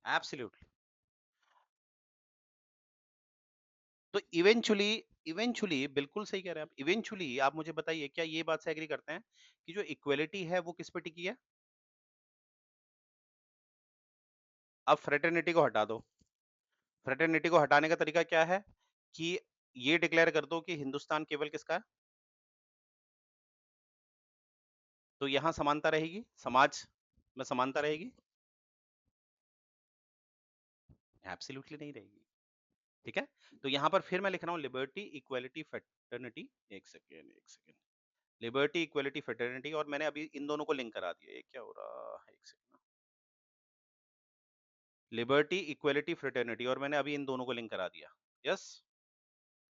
एब्सोल्युटली। तो इवेंचुअली, इवेंचुअली बिल्कुल सही कह रहे हैं आप, इवेंचुअली आप मुझे बताइए क्या ये बात से एग्री करते हैं कि जो इक्वलिटी है वो किस पे टिकी है? अब फ्रेटर्निटी को हटा दो। फ्रेटर्निटी को हटाने का तरीका क्या है कि ये डिक्लेयर कर दो कि हिंदुस्तान केवल किसका है, तो यहां समानता रहेगी, समाज में समानता रहेगी? एब्सोल्युटली नहीं रहेगी। ठीक है, तो यहां पर फिर मैं लिख रहा हूं लिबर्टी इक्वालिटी फ्रेटर्निटी। एक सेकेंड, लिबर्टी इक्वालिटी फ्रेटर्निटी, और मैंने अभी इन दोनों को लिंक करा दिया। ये क्या हो रहा है, एक सेकेंड, लिबर्टी इक्वालिटी फ्रेटर्निटी, और मैंने अभी इन दोनों को लिंक करा दिया। यस,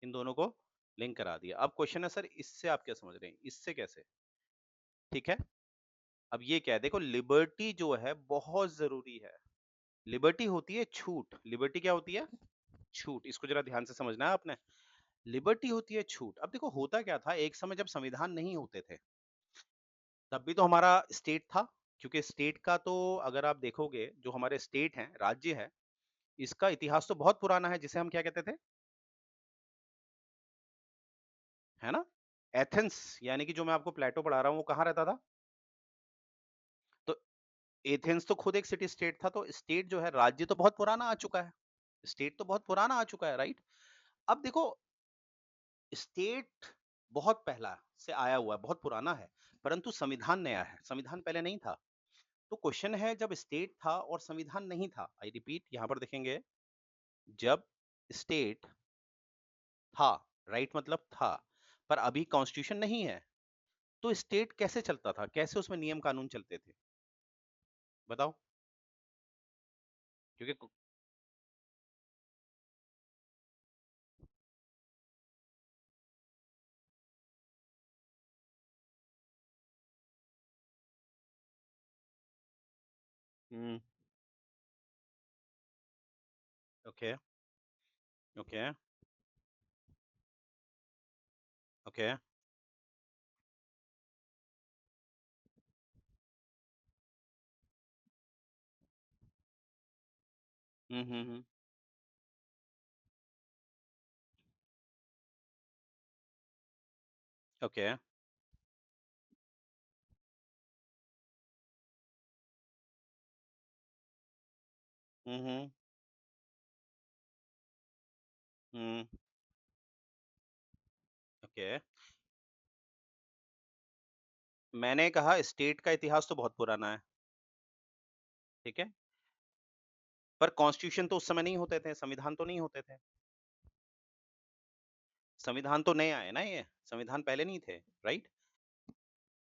इन दोनों को लिंक करा दिया। अब क्वेश्चन है सर इससे आप क्या समझ रहे हैं, इससे कैसे? ठीक है, अब ये क्या है, देखो लिबर्टी जो है बहुत जरूरी है। लिबर्टी होती है छूट, लिबर्टी क्या होती है? छूट। इसको जरा ध्यान से समझना है आपने। लिबर्टी होती है छूट। अब देखो होता क्या था, एक समय जब संविधान नहीं होते थे तब भी तो हमारा स्टेट था। क्योंकि स्टेट का तो अगर आप देखोगे, जो हमारे स्टेट हैं, राज्य है, इसका इतिहास तो बहुत पुराना है, जिसे हम क्या कहते थे, है ना, एथेंस। यानी कि जो मैं आपको प्लेटो पढ़ा रहा हूँ वो कहाँ रहता था? तो एथेंस तो खुद एक सिटी स्टेट था। तो स्टेट जो है, राज्य तो बहुत पुराना आ चुका है, स्टेट तो बहुत पुराना आ चुका है, राइट। अब देखो, स्टेट बहुत पहला से आया हुआ है, बहुत पुराना है, परंतु संविधान नया है, संविधान पहले नहीं था। तो क्वेश्चन है, जब स्टेट था और संविधान नहीं था, आई रिपीट, यहां पर देखेंगे, जब स्टेट था, राइट, मतलब था, पर अभी कॉन्स्टिट्यूशन नहीं है, तो स्टेट कैसे चलता था, कैसे उसमें नियम कानून चलते थे, बताओ? क्योंकि हम्म। Okay. Okay. Okay. Hmm. Okay. हम्म। हम्म। ओके। मैंने कहा स्टेट का इतिहास तो बहुत पुराना है। ठीक है। पर कॉन्स्टिट्यूशन तो उस समय नहीं होते थे, संविधान तो नहीं होते थे। संविधान तो नए आए ना, ये संविधान पहले नहीं थे। राइट।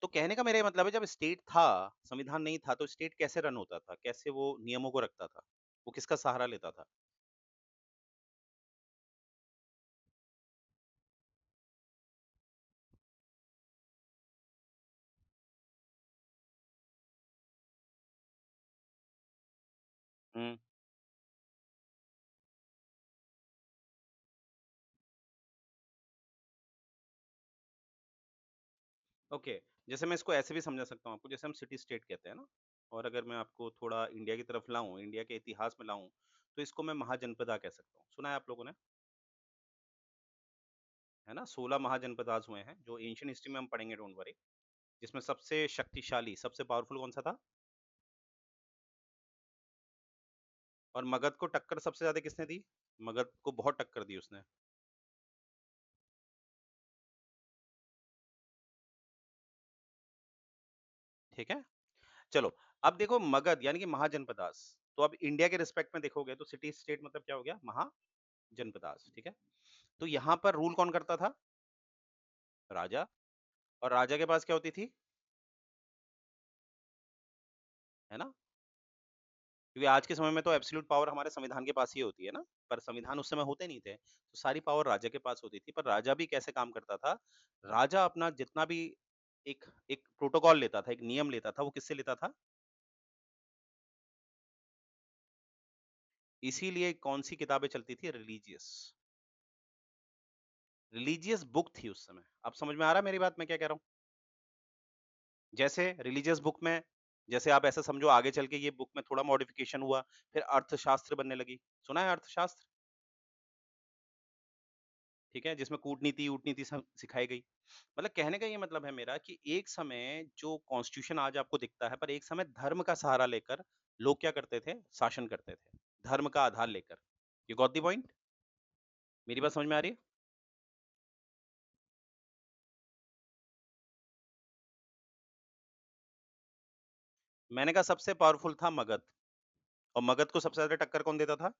तो कहने का मेरा ये मतलब है, जब स्टेट था, संविधान नहीं था, तो स्टेट कैसे रन होता था, कैसे वो नियमों को रखता था, वो किसका सहारा लेता था? हम्म। ओके। जैसे मैं इसको ऐसे भी समझा सकता हूँ आपको, जैसे हम सिटी स्टेट कहते हैं ना, और अगर मैं आपको थोड़ा इंडिया की तरफ लाऊं, इंडिया के इतिहास में लाऊं, तो इसको मैं महाजनपदा कह सकता हूँ। सुना है आप लोगों ने? है ना, 16 महाजनपदास हुए हैं, जो एंशियंट हिस्ट्री में हम पढ़ेंगे, डोंट वरी। जिसमें सबसे शक्तिशाली, सबसे पावरफुल कौन सा था? और मगध को टक्कर सबसे ज्यादा किसने दी? मगध को बहुत टक्कर दी उसने। ठीक है। चलो, अब देखो मगध यानी कि महाजनपदास, तो अब इंडिया के रिस्पेक्ट में देखोगे तो सिटी स्टेट मतलब क्या हो गया? महाजनपदास। ठीक है। तो यहाँ पर रूल कौन करता था? राजा। और राजा के पास क्या होती थी? है ना? क्योंकि आज के समय में तो एब्सोल्यूट पावर हमारे संविधान के पास ही होती है ना, पर संविधान उस समय होते नहीं थे, तो सारी पावर राजा के पास होती थी। पर राजा भी कैसे काम करता था? राजा अपना जितना भी एक एक प्रोटोकॉल लेता था, एक नियम लेता था, वो किससे लेता था? इसीलिए कौन सी किताबें चलती थी? रिलीजियस। रिलीजियस बुक थी उस समय। अब समझ में आ रहा है मेरी बात, मैं क्या कह रहा हूँ? जैसे रिलीजियस बुक में, जैसे आप ऐसा समझो, आगे चल के ये बुक में थोड़ा मॉडिफिकेशन हुआ, फिर अर्थशास्त्र बनने लगी। सुना है अर्थशास्त्र? ठीक है, जिसमें कूटनीति ऊटनीति सब सिखाई गई। मतलब कहने का ये मतलब है मेरा कि एक समय जो कॉन्स्टिट्यूशन आज आपको दिखता है, पर एक समय धर्म का सहारा लेकर लोग क्या करते थे? शासन करते थे, धर्म का आधार लेकर। You got the point? मेरी बात समझ में आ रही है? मैंने कहा सबसे पावरफुल था मगध, और मगध को सबसे ज्यादा टक्कर कौन देता था?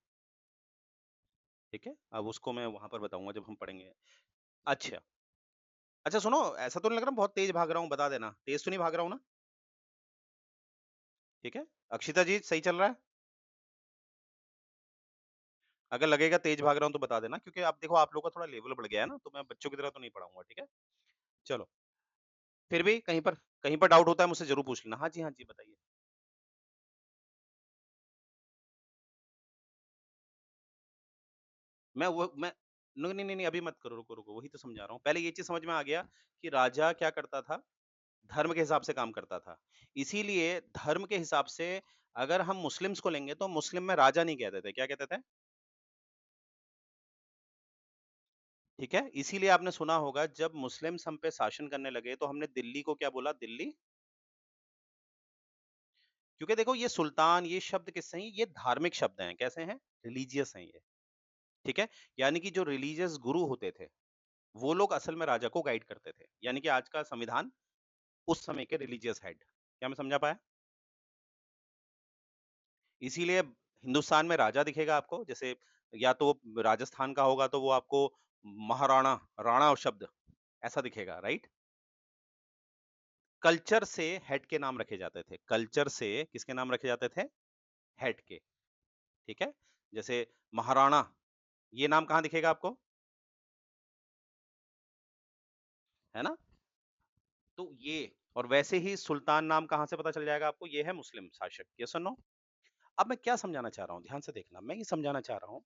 ठीक है, अब उसको मैं वहां पर बताऊंगा जब हम पढ़ेंगे। अच्छा। अच्छा सुनो, ऐसा तो नहीं लग रहा बहुत तेज भाग रहा हूँ? बता देना, तेज तो नहीं भाग रहा हूँ ना? ठीक है। अक्षिता जी, सही चल रहा है? अगर लगेगा तेज भाग रहा हूँ तो बता देना, क्योंकि आप देखो आप लोग का थोड़ा लेवल बढ़ गया है ना, तो मैं बच्चों की तरह तो नहीं पढ़ाऊंगा। ठीक है। चलो, फिर भी कहीं पर डाउट होता है मुझसे जरूर पूछ लेना। हाँ जी, हाँ जी, बताइए। मैं नहीं नहीं नहीं नहीं, अभी मत करो, रुको रुको, वही तो समझा रहा हूँ। पहले ये चीज समझ में आ गया कि राजा क्या करता था? धर्म के हिसाब से काम करता था। इसीलिए धर्म के हिसाब से अगर हम मुस्लिम्स को लेंगे, तो मुस्लिम में राजा नहीं कहते थे, क्या कहते थे? ठीक है। इसीलिए आपने सुना होगा जब मुस्लिम्स हम पे शासन करने लगे, तो हमने दिल्ली को क्या बोला? दिल्ली। क्योंकि देखो ये सुल्तान, ये शब्द किससे हैं? ये धार्मिक शब्द हैं। कैसे हैं? रिलीजियस हैं ये। ठीक है। यानी कि जो रिलीजियस गुरु होते थे, वो लोग असल में राजा को गाइड करते थे। यानी कि आज का संविधान उस समय के रिलीजियस हेड। क्या मैं समझा पाया? इसीलिए हिंदुस्तान में राजा दिखेगा आपको, जैसे या तो राजस्थान का होगा तो वो आपको महाराणा, राणा शब्द ऐसा दिखेगा। राइट। कल्चर से हेड के नाम रखे जाते थे, कल्चर से किसके नाम रखे जाते थे? हेड के। ठीक है? जैसे महाराणा, ये नाम कहाँ दिखेगा आपको? है ना? तो ये और वैसे ही सुल्तान नाम कहाँ से पता चल जाएगा आपको? ये है मुस्लिम शासक, यस और नो? अब मैं क्या समझाना चाह रहा हूँ, ध्यान से देखना। मैं ये समझाना चाह रहा हूँ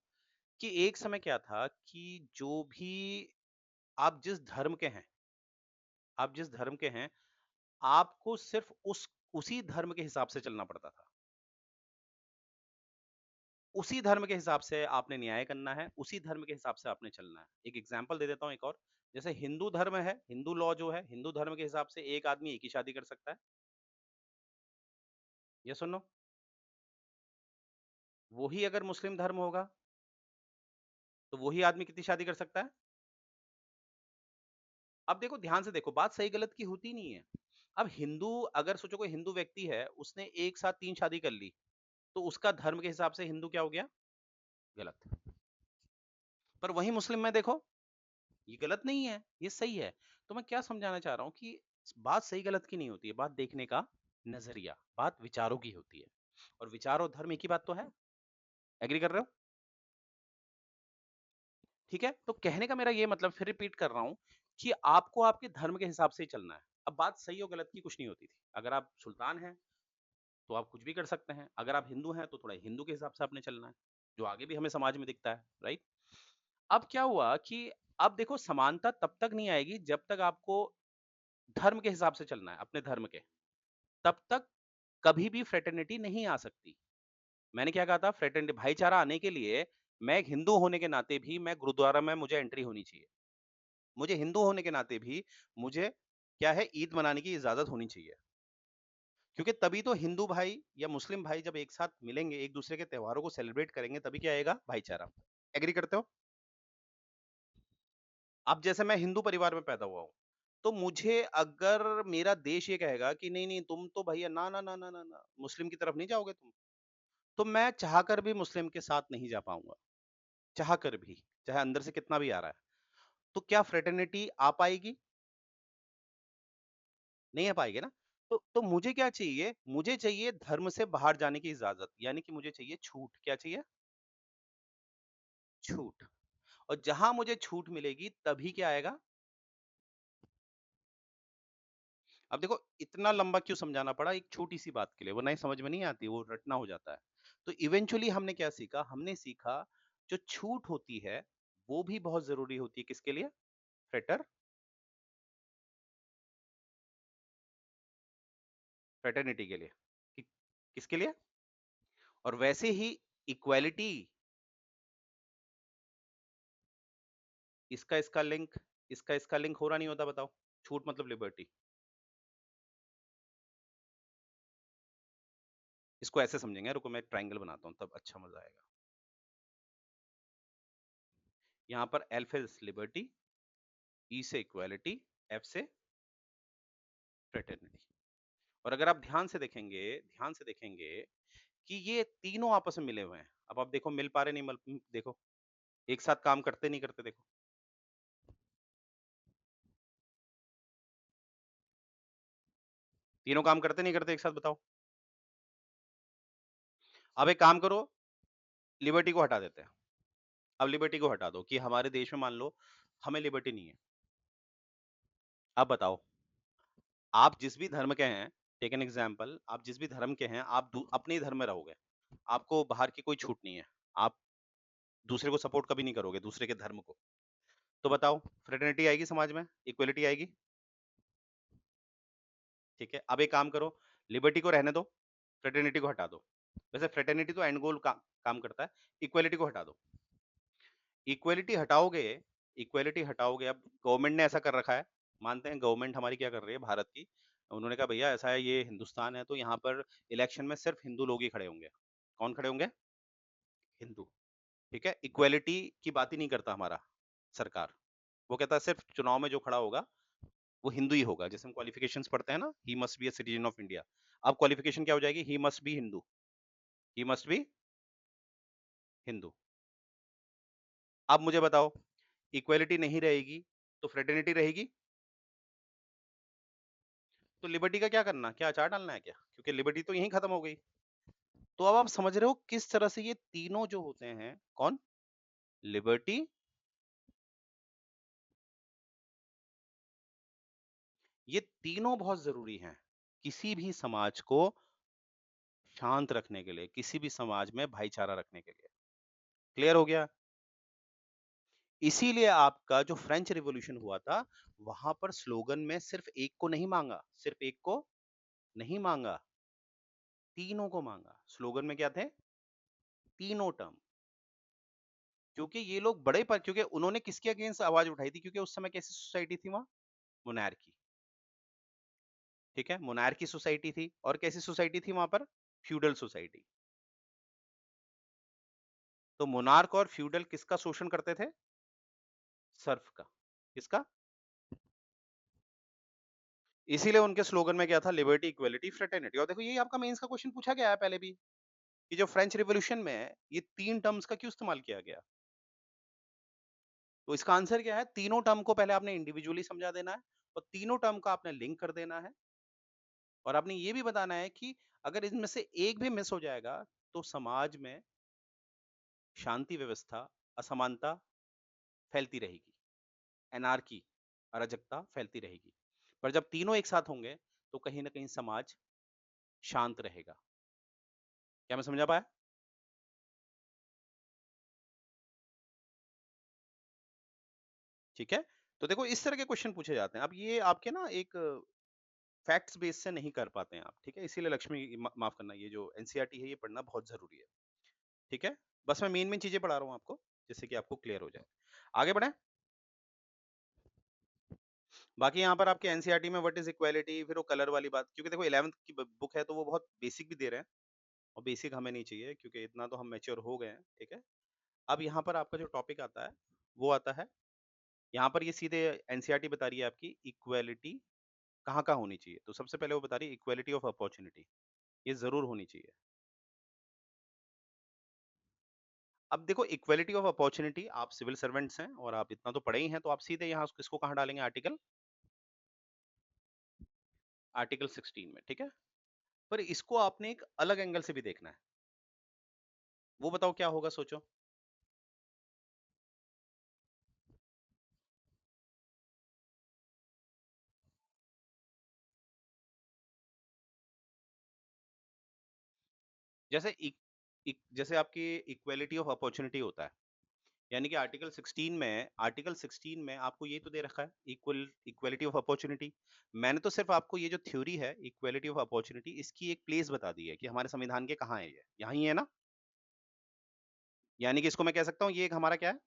कि एक समय क्या था कि जो भी आप जिस धर्म के हैं, आप जिस धर्म के हैं, आपको सिर्फ़ उसी धर्म के हिसाब से चलना पड़ता था। उसी धर्म के हिसाब से आपने न्याय करना है, उसी धर्म के हिसाब से आपने चलना है। एक एग्ज़ाम्पल दे देता हूँ एक और, जैसे हिंदू धर्म है, हिंदू लॉ जो है, हिंदू धर्म के हिसाब से एक आदमी एक ही शादी कर सकता है। यस और नो? वही अगर मुस्लिम धर्म होगा, तो वही आदमी कितनी शादी कर सकता है? अब देखो ध्यान से देखो, बात सही-गलत की होती नहीं है। अब हिंदू अगर सोचो कोई हिंदू व्यक्ति है, उसने एक साथ 3 शादी कर ली, तो उसका धर्म के हिसाब से हिंदू क्या हो गया? गलत। पर वहीं मुस्लिम में देखो, ये गलत नहीं है, ये सही है। तो मैं क्या समझाना चाह रहा हूँ कि बात सही-गलत की नहीं होती है, बात देखने का नज़रिया, बात विचारों की होती है। और विचार और धर्म एक ही बात तो है। एग्री कर रहे हो? ठीक है? तो कहने का मेरा ये मतलब फिर रिपीट कर रहा हूँ कि आपको आपके धर्म के हिसाब से ही चलना है। अब बात सही और गलत की कुछ नहीं होती थी। अगर आप सुल्तान हैं, तो आप कुछ भी कर सकते हैं। अगर आप हिंदू हैं, तो थोड़ा हिंदू के हिसाब से आपने चलना है, जो आगे भी हमें समाज में दिखता है, राइट? अब क्या हुआ कि अब देखो समानता तब तक नहीं आएगी जब तक आपको धर्म के हिसाब से चलना है, अपने धर्म के। तब तक कभी भी फ्रेटर्निटी नहीं आ सकती। मैंने क्या कहा था फ्रेटर्निटी भाईचारा आने के लिए मैं एक हिंदू होने के नाते भी मैं गुरुद्वारा में मुझे एंट्री होनी चाहिए। मुझे हिंदू होने के नाते भी मुझे क्या है ईद मनाने की इजाज़त होनी चाहिए। क्योंकि तभी तो हिंदू भाई या मुस्लिम भाई जब एक साथ मिलेंगे, एक दूसरे के त्योहारों को सेलिब्रेट करेंगे तभी क्या आएगा भाईचारा। एग्री करते हो? अब जैसे मैं हिंदू परिवार में पैदा हुआ हूँ, तो मुझे अगर मेरा देश ये कहेगा कि नहीं-नहीं तुम तो भैया ना, ना, ना, ना, ना, ना, मुस्लिम की तरफ नहीं जाओगे तुम, तो मैं चाहकर भी मुस्लिम के साथ नहीं जा पाऊँगा, चाहकर भी, चाहे अंदर से कितना भी आ रहा है। तो क्या फ्रेटर्निटी आ पाएगी? नहीं आ पाएगी ना? तो मुझे क्या चाहिए? मुझे चाहिए धर्म से बाहर जाने की इजाज़त, यानी कि मुझे चाहिए छूट, क्या चाहिए? छूट। और जहाँ मुझे छूट मिलेगी तभी क्या आएगा? अब देखो इतना लंबा क्यों समझाना पड़ा एक छोटी-सी बात के लिए, वरना ये समझ में नहीं आती, वो रटना हो जाता है। तो इवेंचुअली हमने क्या सीखा? हमने सीखा जो छूट होती है, वो भी बहुत ज़रूरी होती है किसके लिए? फ्रेटर फ्रेटर्निटी के लिए। कि किसके लिए? और वैसे ही इक्वालिटी इसका लिंक हो रहा नहीं होता बताओ? छूट मतलब लिबर्टी। इसको ऐसे समझेंगे, रुको मैं एक ट्रायंगल बनाता हूँ तब अच्छा मज़ा आएगा। यहाँ पर एल से लिबर्टी, ई से इक्वालिटी, एफ से फ्रेटर्निटी। और अगर आप ध्यान से देखेंगे कि ये तीनों आपस में मिले हुए हैं। अब आप देखो मिल पा रहे नहीं देखो, एक साथ काम करते नहीं करते देखो। तीनों काम करते नहीं करते एक साथ बताओ? अब एक काम करो, लिबर्टी को हटा देते हैं। अब लिबर्टी को हटा दो कि हमारे देश में मान लो हमें लिबर्टी नहीं है। अब बताओ, आप जिस भी धर्म के हैं, टेक एन एग्जांपल आप जिस भी धर्म के हैं, आप अपने ही धर्म में रहोगे। आपको बाहर की कोई छूट नहीं है। आप दूसरे को सपोर्ट कभी नहीं करोगे, दूसरे के धर्म को। तो बताओ फ्रेटर्निटी आएगी समाज में? इक्वालिटी आएगी? ठीक है, अब एक काम करो, लिबर्टी को रहने दो, फ्रेटर्निटी को हटा दो। वैसे फ्रेटर्निटी तो एंड गोल का काम करता है, इक्वालिटी को हटा दो। इक्वालिटी हटाओगे इक्वालिटी हटाओगे अब गवर्नमेंट ने ऐसा कर रखा है, मानते हैं गवर्नमेंट हमारी क्या कर रही है भारत की, उन्होंने कहा भैया ऐसा है ये हिंदुस्तान है तो यहाँ पर इलेक्शन में सिर्फ हिंदू लोग ही खड़े होंगे। कौन खड़े होंगे? हिंदू। ठीक है, इक्वालिटी की बात ही नहीं करता हमारा सरकार। वो कहता है सिर्फ चुनाव में जो खड़ा होगा वो हिंदू ही होगा। जैसे हम क्वालिफिकेशंस पढ़ते हैं ना, he must be a citizen of India. अब क्वालिफिकेशन क्या हो जाएगी? He must be Hindu. He must be Hindu. अब मुझे बताओ, इक्वालिटी नहीं रहेगी तो फ्रेटर्निटी रहेगी? तो लिबर्टी का क्या करना? क्या अचार डालना है क्या? क्योंकि लिबर्टी तो यहीं खत्म हो गई। तो अब आप समझ रहे हो किस तरह से ये तीनों जो होते हैं, कौन? लिबर्टी, ये तीनों बहुत जरूरी हैं किसी भी समाज को शांत रखने के लिए, किसी भी समाज में भाईचारा रखने के लिए। क्लियर हो गया? इसीलिए आपका जो फ्रेंच रिवॉल्यूशन हुआ था, वहां पर स्लोगन में सिर्फ एक को नहीं मांगा, सिर्फ एक को नहीं मांगा, तीनों को मांगा। स्लोगन में क्या थे? तीनों टर्म। क्योंकि ये लोग बड़े पर, क्योंकि उन्होंने किसके अगेंस्ट आवाज उठाई थी? क्योंकि उस समय कैसी सोसाइटी थी वहां? मोनार्की। ठीक है, मोनार्की सोसाइटी थी। और कैसी सोसाइटी थी वहां पर? Feudal society. तो मोनार्क और फ्यूडल किसका शोषण करते थे? सर्फ का। किसका? इसीलिए उनके स्लोगन में क्या था? Liberty, equality, fraternity. और देखो, ये आपका मेंस का क्वेश्चन पूछा गया है पहले भी, कि जो फ्रेंच रिवॉल्यूशन में है, ये तीन टर्म्स का क्यों इस्तेमाल किया गया? तो इसका आंसर क्या है? तीनों टर्म को पहले आपने इंडिविजुअली समझा देना है, और तीनों टर्म का आपने लिंक कर देना है, और आपने ये भी बताना है कि अगर इनमें से एक भी मिस हो जाएगा, तो समाज में शांति व्यवस्था, असमानता फैलती रहेगी, एनार्की, अराजकता फैलती रहेगी। पर जब तीनों एक साथ होंगे, तो कहीं ना कहीं समाज शांत रहेगा। क्या मैं समझा पाया? ठीक है। तो देखो, इस तरह के क्वेश्चन पूछे जाते हैं। अब ये आपके ना एक फैक्ट्स बेस से नहीं कर पाते हैं आप, ठीक है? इसीलिए लक्ष्मी, माफ करना, ये जो एनसीईआरटी है, ये पढ़ना बहुत जरूरी है। ठीक है, बस मैं मेन मेन चीजें पढ़ा रहा हूँ आपको, जिससे कि आपको क्लियर हो जाए। आगे बढ़े। बाकी यहाँ पर आपके एनसीईआरटी में व्हाट इज इक्वालिटी, फिर वो कलर वाली बात, क्योंकि देखो 11th की बुक है, तो वो बहुत बेसिक भी दे रहे हैं, और बेसिक हमें नहीं चाहिए, क्योंकि इतना तो हम मैच्योर हो गए हैं। ठीक है। अब यहाँ पर आपका जो टॉपिक आता है, वो आता है, यहाँ पर ये सीधे एनसीईआरटी बता रही है आपकी इक्वालिटी कहाँ कहाँ होनी चाहिए। तो सबसे पहले वो बता रही है इक्वालिटी ऑफ अपॉर्चुनिटी, ये जरूर होनी चाहिए। अब देखो, इक्वालिटी ऑफ अपॉर्चुनिटी, आप सिविल सर्वेंट्स हैं और आप इतना तो पढ़े ही हैं, तो आप सीधे यहाँ इसको कहाँ डालेंगे? आर्टिकल, आर्टिकल 16 में। ठीक है। पर इसको आपने एक अलग एंगल से भी देखना है। वो बताओ क्या होगा, सोचो। जैसे जैसे आपकी इक्वालिटी ऑफ अपॉर्चुनिटी होता है, यानी कि आर्टिकल 16 में आपको ये तो दे रखा है, इक्वालिटी ऑफ अपॉर्चुनिटी। मैंने तो सिर्फ आपको ये जो थ्योरी है इक्वालिटी ऑफ अपॉर्चुनिटी, इसकी एक प्लेस बता दी है कि हमारे संविधान के कहाँ है, ये यहाँ ही है ना। यानी कि इसको मैं कह सकता हूँ, ये एक हमारा क्या है?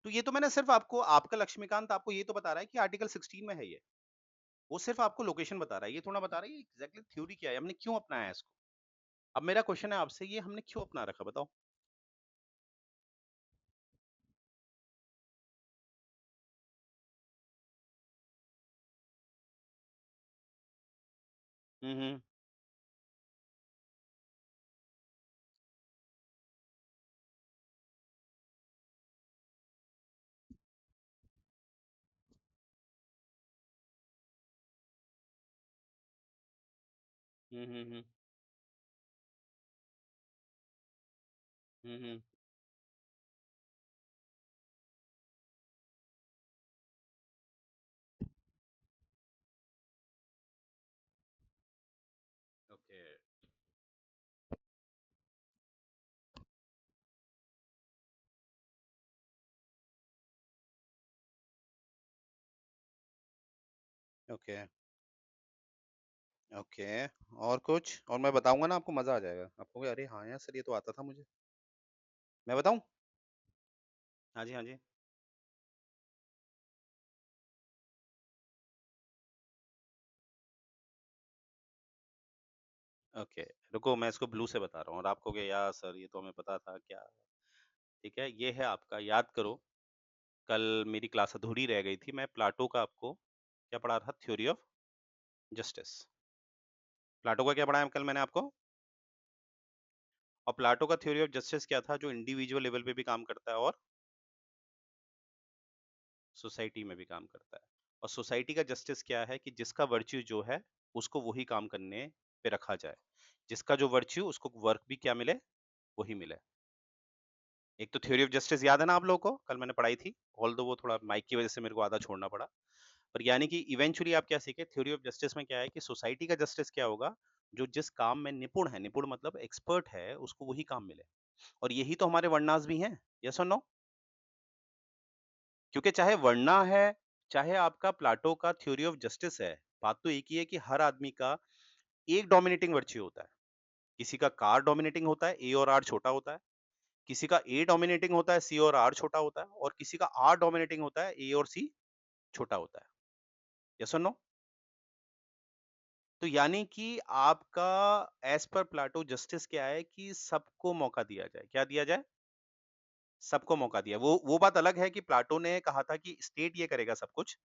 तो ये तो मैंने सिर्फ आपको, आपका लक्ष्मीकांत आपको ये तो बता रहा है कि आर्टिकल 16 में है ये। वो सिर्फ आपको लोकेशन बता रहा है, ये थोड़ा बता रहा है एग्जैक्टली थ्योरी क्या है, हमने क्यों अपनाया है इसको। अब मेरा क्वेश्चन है आपसे, ये हमने क्यों अपना रखा, बताओ। Hmm. Hmm. Hmm. Okay. Okay. Okay. और कुछ, और मैं बताऊंगा ना, आपको मजा आ जाएगा, आपको कहोगे, अरे हाँ यार सर, ये तो आता था मुझे। मैं बताऊं? हाँ जी, हाँ जी। ओके, रुको, मैं इसको ब्लू से बता रहा हूँ, और आपको कहोगे यार सर, ये तो हमें पता था क्या। ठीक है, ये है आपका, याद करो, कल मेरी क्लास अधूरी रह गई थी, मैं प्लाटो का आपको क्या पढ़ा था? Theory of justice. प्लाटो का क्या पढ़ाया कल मैंने आपको? और प्लाटो का थ्योरी ऑफ जस्टिस क्या था? जो इंडिविजुअल लेवल पे भी काम करता है, और सोसाइटी में भी काम करता है। और सोसाइटी का जस्टिस क्या है? कि जिसका वर्च्यू जो है, उसको वही काम करने पे रखा जाए। जिसका जो वर्च्यू उसको वर्क भी क्या मिले? वही मिले। एक तो थ्योरी ऑफ जस्टिस याद है ना आप लोगों को? कल मैंने पढ़ाई थी। ऑल्दो वो थोड़ा माइक की वजह से मेरे को आधा छोड़ना पड़ा। पर यानी कि इवेंचुअली आप क्या सीखे? थ्योरी ऑफ जस्टिस में क्या है कि सोसाइटी का जस्टिस क्या होगा? जो जिस काम में निपुण है, निपुण मतलब एक्सपर्ट है, उसको वही काम मिले। और यही तो हमारे वर्नाज़ भी हैं। यस और नो? क्योंकि चाहे वर्ना है, चाहे आपका प्लेटो का थ्योरी ऑफ जस्टिस है, बात तो एक ही है कि हर आदमी का एक डोमिनेटिंग वर्च्यू होता है। किसी का कार डोमिनेटिंग होता है, ए और आर छोटा होता है। किसी का ए डोमिनेटिंग होता है, सी और आर छोटा होता है और किसी का आर डोमिनेटिंग होता है, ए और सी छोटा होता है। यस और नो? तो यानी कि आपका एज़ पर प्लेटो जस्टिस क्या है कि सबको मौका दिया जाए। क्या दिया जाए? सबको मौका दिया। वो बात अलग है कि प्लेटो ने कहा था कि स्टेट ये करेगा सब कुछ,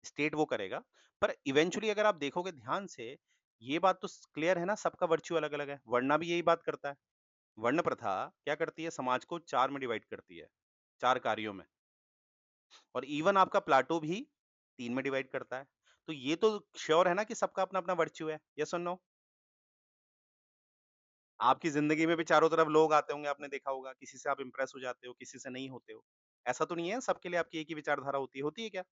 स्टेट वो करेगा। पर इवेंचुअली अगर आप देखोगे ध्यान से, ये बात तो क्लियर है ना, सबका वर्च्यू अलग-अलग है। वरना भी यही बात करता है। वर्ण प्रथा क्या करती है? समाज को 4 में डिवाइड करती है, 4 कार्यों में। और इवन आपका प्लेटो भी 3 में डिवाइड करता है। तो ये तो श्योर है ना कि सबका अपना-अपना वर्च्यू है। यस और नो? आपकी ज़िंदगी में भी चारों तरफ लोग आते होंगे, आपने देखा होगा, किसी से आप इम्प्रेस हो जाते हो, किसी से नहीं होते हो। ऐसा तो नहीं है सबके लिए आपकी एक ही विचारधारा होती है क्या?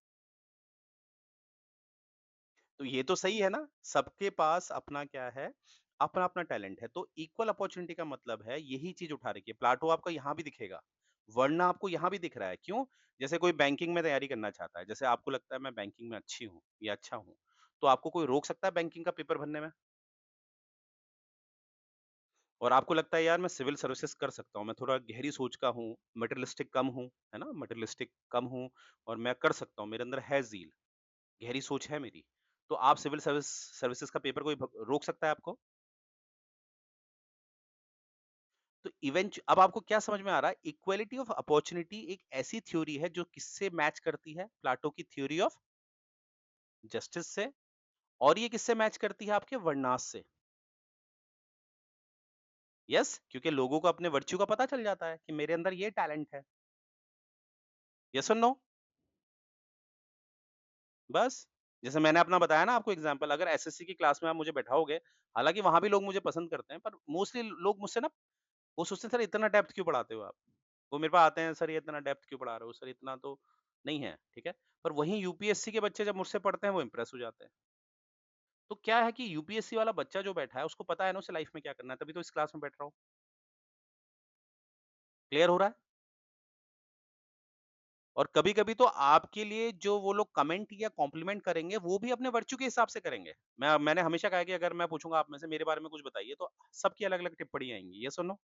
तो ये तो सही है ना? सबके पास अपना क्या है, अपना-अपना टैलेंट है। तो इक्वल अपॉर्च्युनिटी का मतलब है यही चीज़ उठा रखी है। प्लेटो आपको यहाँ भी दिखेगा, वरना आपको यहाँ भी दिख रहा है। क्यों? जैसे कोई बैंकिंग में तैयारी करना चाहता है, जैसे आपको लगता है मैं बैंकिंग में अच्छी हूँ या अच्छा हूँ, तो आपको कोई रोक सकता है बैंकिंग का पेपर भरने में? और आपको लगता है यार मैं सिविल सर्विसेज़ कर सकता हूँ, मैं थोड़ा गहरी सोच का हूँ, मटेरियलिस्टिक कम हूँ, है ना? मटेरियलिस्टिक कम हूँ और मैं कर सकता हूँ, मेरे अंदर है ज़ील, गहरी सोच है मेरी। तो आप सिविल सर्विसेज़ का पेपर कोई रोक सकता है आपको? तो अब आपको क्या समझ में आ रहा है? इक्वालिटी ऑफ अपॉर्च्युनिटी एक ऐसी थ्योरी है जो किससे मैच करती है? प्लेटो की थ्योरी ऑफ जस्टिस से। और ये किससे मैच करती है? आपके वर्नास से। यस, क्योंकि लोगों को अपने वर्च्यू का पता चल जाता है कि मेरे अंदर ये टैलेंट है। यस और नो? बस। जैसे मैंने अपना बताया ना आपको एग्जांपल, अगर एसएससी की क्लास में आप मुझे बैठाओगे, हालाँकि वहाँ भी लोग मुझे पसंद करते हैं, पर मोस्टली लोग मुझसे ना वो सोचते हैं, सर इतना डेप्थ क्यों पढ़ाते हो आप? वो मेरे पास आते हैं, सर ये इतना डेप्थ क्यों पढ़ा रहे हो? सर इतना तो नहीं है, ठीक है? पर वहीं यूपीएससी के बच्चे जब मुझसे पढ़ते हैं, वो इम्प्रेस हो जाते हैं। तो क्या है कि यूपीएससी वाला बच्चा जो बैठा है, उसको पता है ना उसे लाइफ में क्या करना है, तभी तो इस क्लास में बैठ रहा हूँ। क्लियर हो रहा है? और कभी-कभी तो आपके लिए जो वो लोग कमेंट या कॉम्प्लीमेंट करेंगे, वो भी अपने वर्च्यू के हिसाब से करेंगे। मैंने हमेशा कहा है कि अगर मैं पूछूँगा आप में से मेरे बारे में कुछ बताइए, तो सबकी अलग-अलग टिप्पणी आएँगी। येस और नो?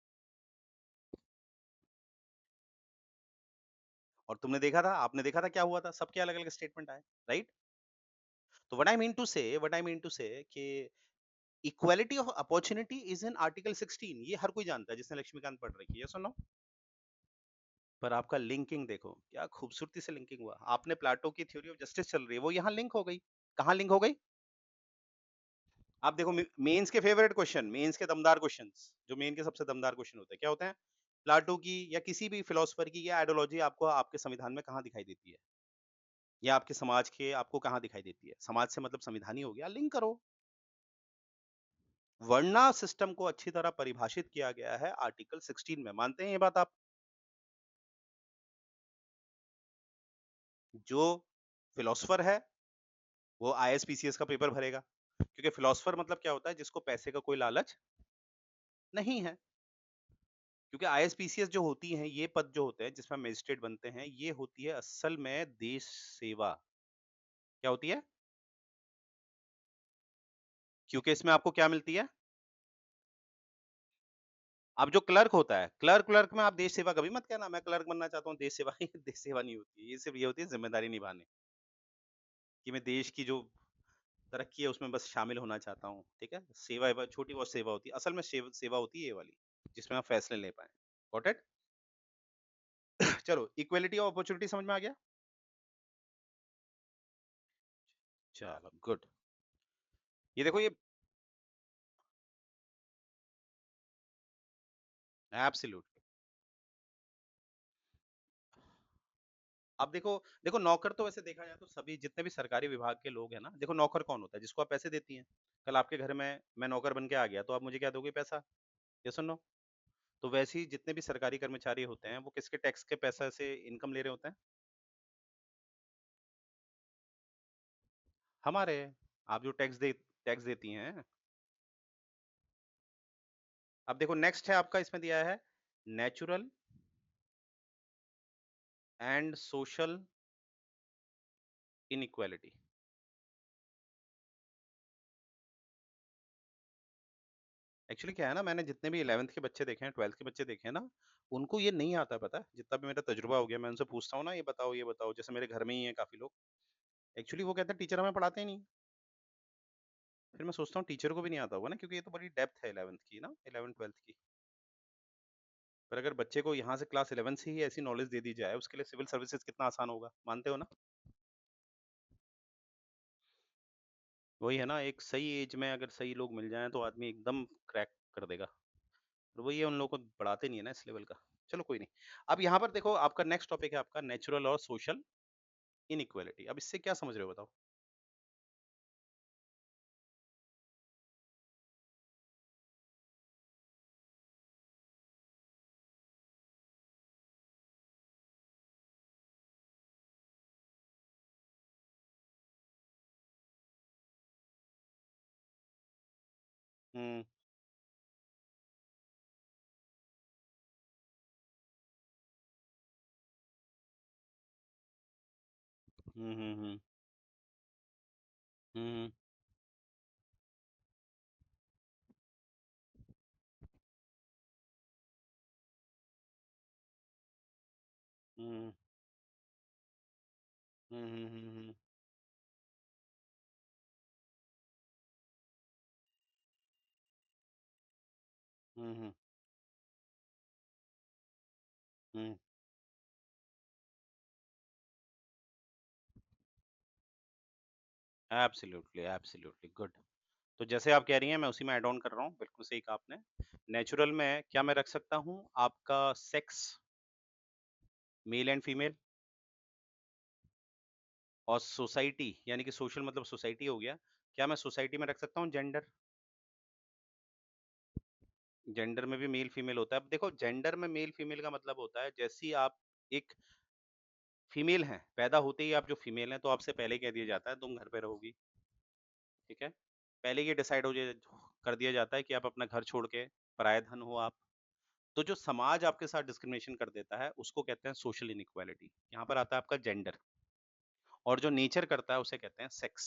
और तुमने देखा था, आपने देखा था क्या हुआ था? सबके अलग-अलग स्टेटमेंट आए, राइट? तो व्हाट आई मीन टू से कि equality of opportunity is in article 16, ये हर कोई जानता है जिसने लक्ष्मीकांत पढ़ रखी है। येस और नो? पर आपका लिंकिंग देखो, क्या खूबसूरती से लिंकिंग हुआ। आपने प्लेटो की थ्योरी ऑफ जस्टिस चल रही है, वो यहाँ लिंक हो गई। कहाँ लिंक हो गई? आप देखो मेंस के फेवरेट क्वेश्चन, मेंस के दमदार क्वेश्चंस, जो मेन के सबसे दमदार क्वेश्चन होते हैं, क्या होते हैं? प्लेटो की या किसी भी फिलोसोफर की या आइडियोलॉजी आपको आपके संविधान में कहाँ दिखाई देती है? या आपके समाज के आपको कहाँ दिखाई देती है? समाज से मतलब संविधान ही हो गया, लिंक करो। वर्ना सिस्टम को अच्छी तरह परिभाषित किया गया है आर्टिकल 16 में, मानते हैं ये बात आप? जो फिलोसोफर है वो आईएएस-पीसीएस का पेपर भरेगा, क्योंकि फिलोसोफर मतलब क्या होता है? जिसको पैसे का कोई लालच नहीं है। क्योंकि आईएएस-पीसीएस जो होती हैं, ये पद जो होते हैं जिसमें मजिस्ट्रेट बनते हैं, ये होती है असल में देश सेवा। क्या होती है? क्योंकि इसमें आपको क्या मिलती है? अब जो क्लर्क होता है, क्लर्क में आप देश सेवा कभी मत कहना, मैं क्लर्क बनना चाहता हूँ, देश सेवा देश सेवा नहीं होती है। ये सिर्फ ये होती है ज़िम्मेदारी निभाने, कि मैं देश की जो तरक्की है उसमें बस शामिल होना चाहता हूँ, ठीक है? सेवा छोटी बहुत सेवा होती है। असल में सेवा होती है ये वाली, जिसमें आप फैसले ले पाएँ। Got it? चलो, इक्वालिटी ऑफ अपॉर्च्युनिटी समझ में आ गया? चलो गुड। ये देखो ये एब्सोल्यूटली अब देखो देखो नौकर तो वैसे देखा जाए तो सभी जितने भी सरकारी विभाग के लोग हैं ना, देखो नौकर कौन होता है? जिसको आप पैसे देती हैं। कल आपके घर में मैं नौकर बन के आ गया, तो आप मुझे क्या दोगे? पैसा। यस और नो? तो वैसे ही जितने भी सरकारी कर्मचारी होते हैं, वो किसके टैक्स के पैसे से इनकम ले रहे होते हैं? हमारे। आप जो टैक्स देती हैं। अब देखो नेक्स्ट है आपका, इसमें दिया है natural and social inequality. Actually क्या है ना, मैंने जितने भी 11th के बच्चे देखे हैं, 12th के बच्चे देखे हैं ना, उनको ये नहीं आता, पता है? जितना भी मेरा तजुर्बा हो गया, मैं उनसे पूछता हूँ ना, ये बताओ, जैसे मेरे घर में ही है काफी लोग। एक्चुअली वो कहते हैं टीचर हमें पढ़ाते ही नहीं। फिर मैं सोचता हूँ टीचर को भी नहीं आता होगा ना, क्योंकि ये तो बड़ी डेप्थ है 11th की ना, 11th 12th की। पर अगर बच्चे को यहाँ से क्लास 11 से ही ऐसी नॉलेज दे दी जाए, उसके लिए सिविल सर्विसेज कितना आसान होगा, मानते हो ना? वही है ना, एक सही एज में अगर सही लोग मिल जाएं तो आदमी एकदम क्रैक कर देगा। और वही है, उन लोगों को बढ़ाते नहीं है ना इस लेवल का। चलो कोई नहीं। अब यहाँ पर देखो, आपका नेक्स्ट टॉपिक है आपका नेचुरल और सोशल इनइक्वालिटी। अब इससे क्या समझ रहे हो, बताओ? Hmm hmm. Hmm hmm hmm. Hmm hmm. Absolutely absolutely good. तो जैसे आप कह रही हैं, मैं उसी में ऐड ऑन कर रहा हूँ, बिल्कुल सही कहा आपने। नेचुरल में क्या मैं रख सकता हूँ? आपका सेक्स, मेल एंड फीमेल। और सोसाइटी, यानी कि सोशल मतलब सोसाइटी हो गया। क्या मैं सोसाइटी में रख सकता हूँ जेंडर? जेंडर में भी मेल फीमेल होता है। अब देखो, जेंडर में मेल फीमेल का मतलब होता है, जैसी आप एक फीमेल हैं, पैदा होते ही आप जो फीमेल हैं, तो आपसे पहले कह दिया जाता है तुम घर पे रहोगी। ठीक है? पहले ये डिसाइड हो कर दिया जाता है कि आप अपना घर छोड़ के पराया धन हो आप। तो जो समाज आपके साथ डिस्क्रिमिनेशन कर देता है, उसको कहते हैं सोशल इनइक्वालिटी। यहाँ पर आता है आपका जेंडर। और जो नेचर करता है, उसे कहते हैं सेक्स।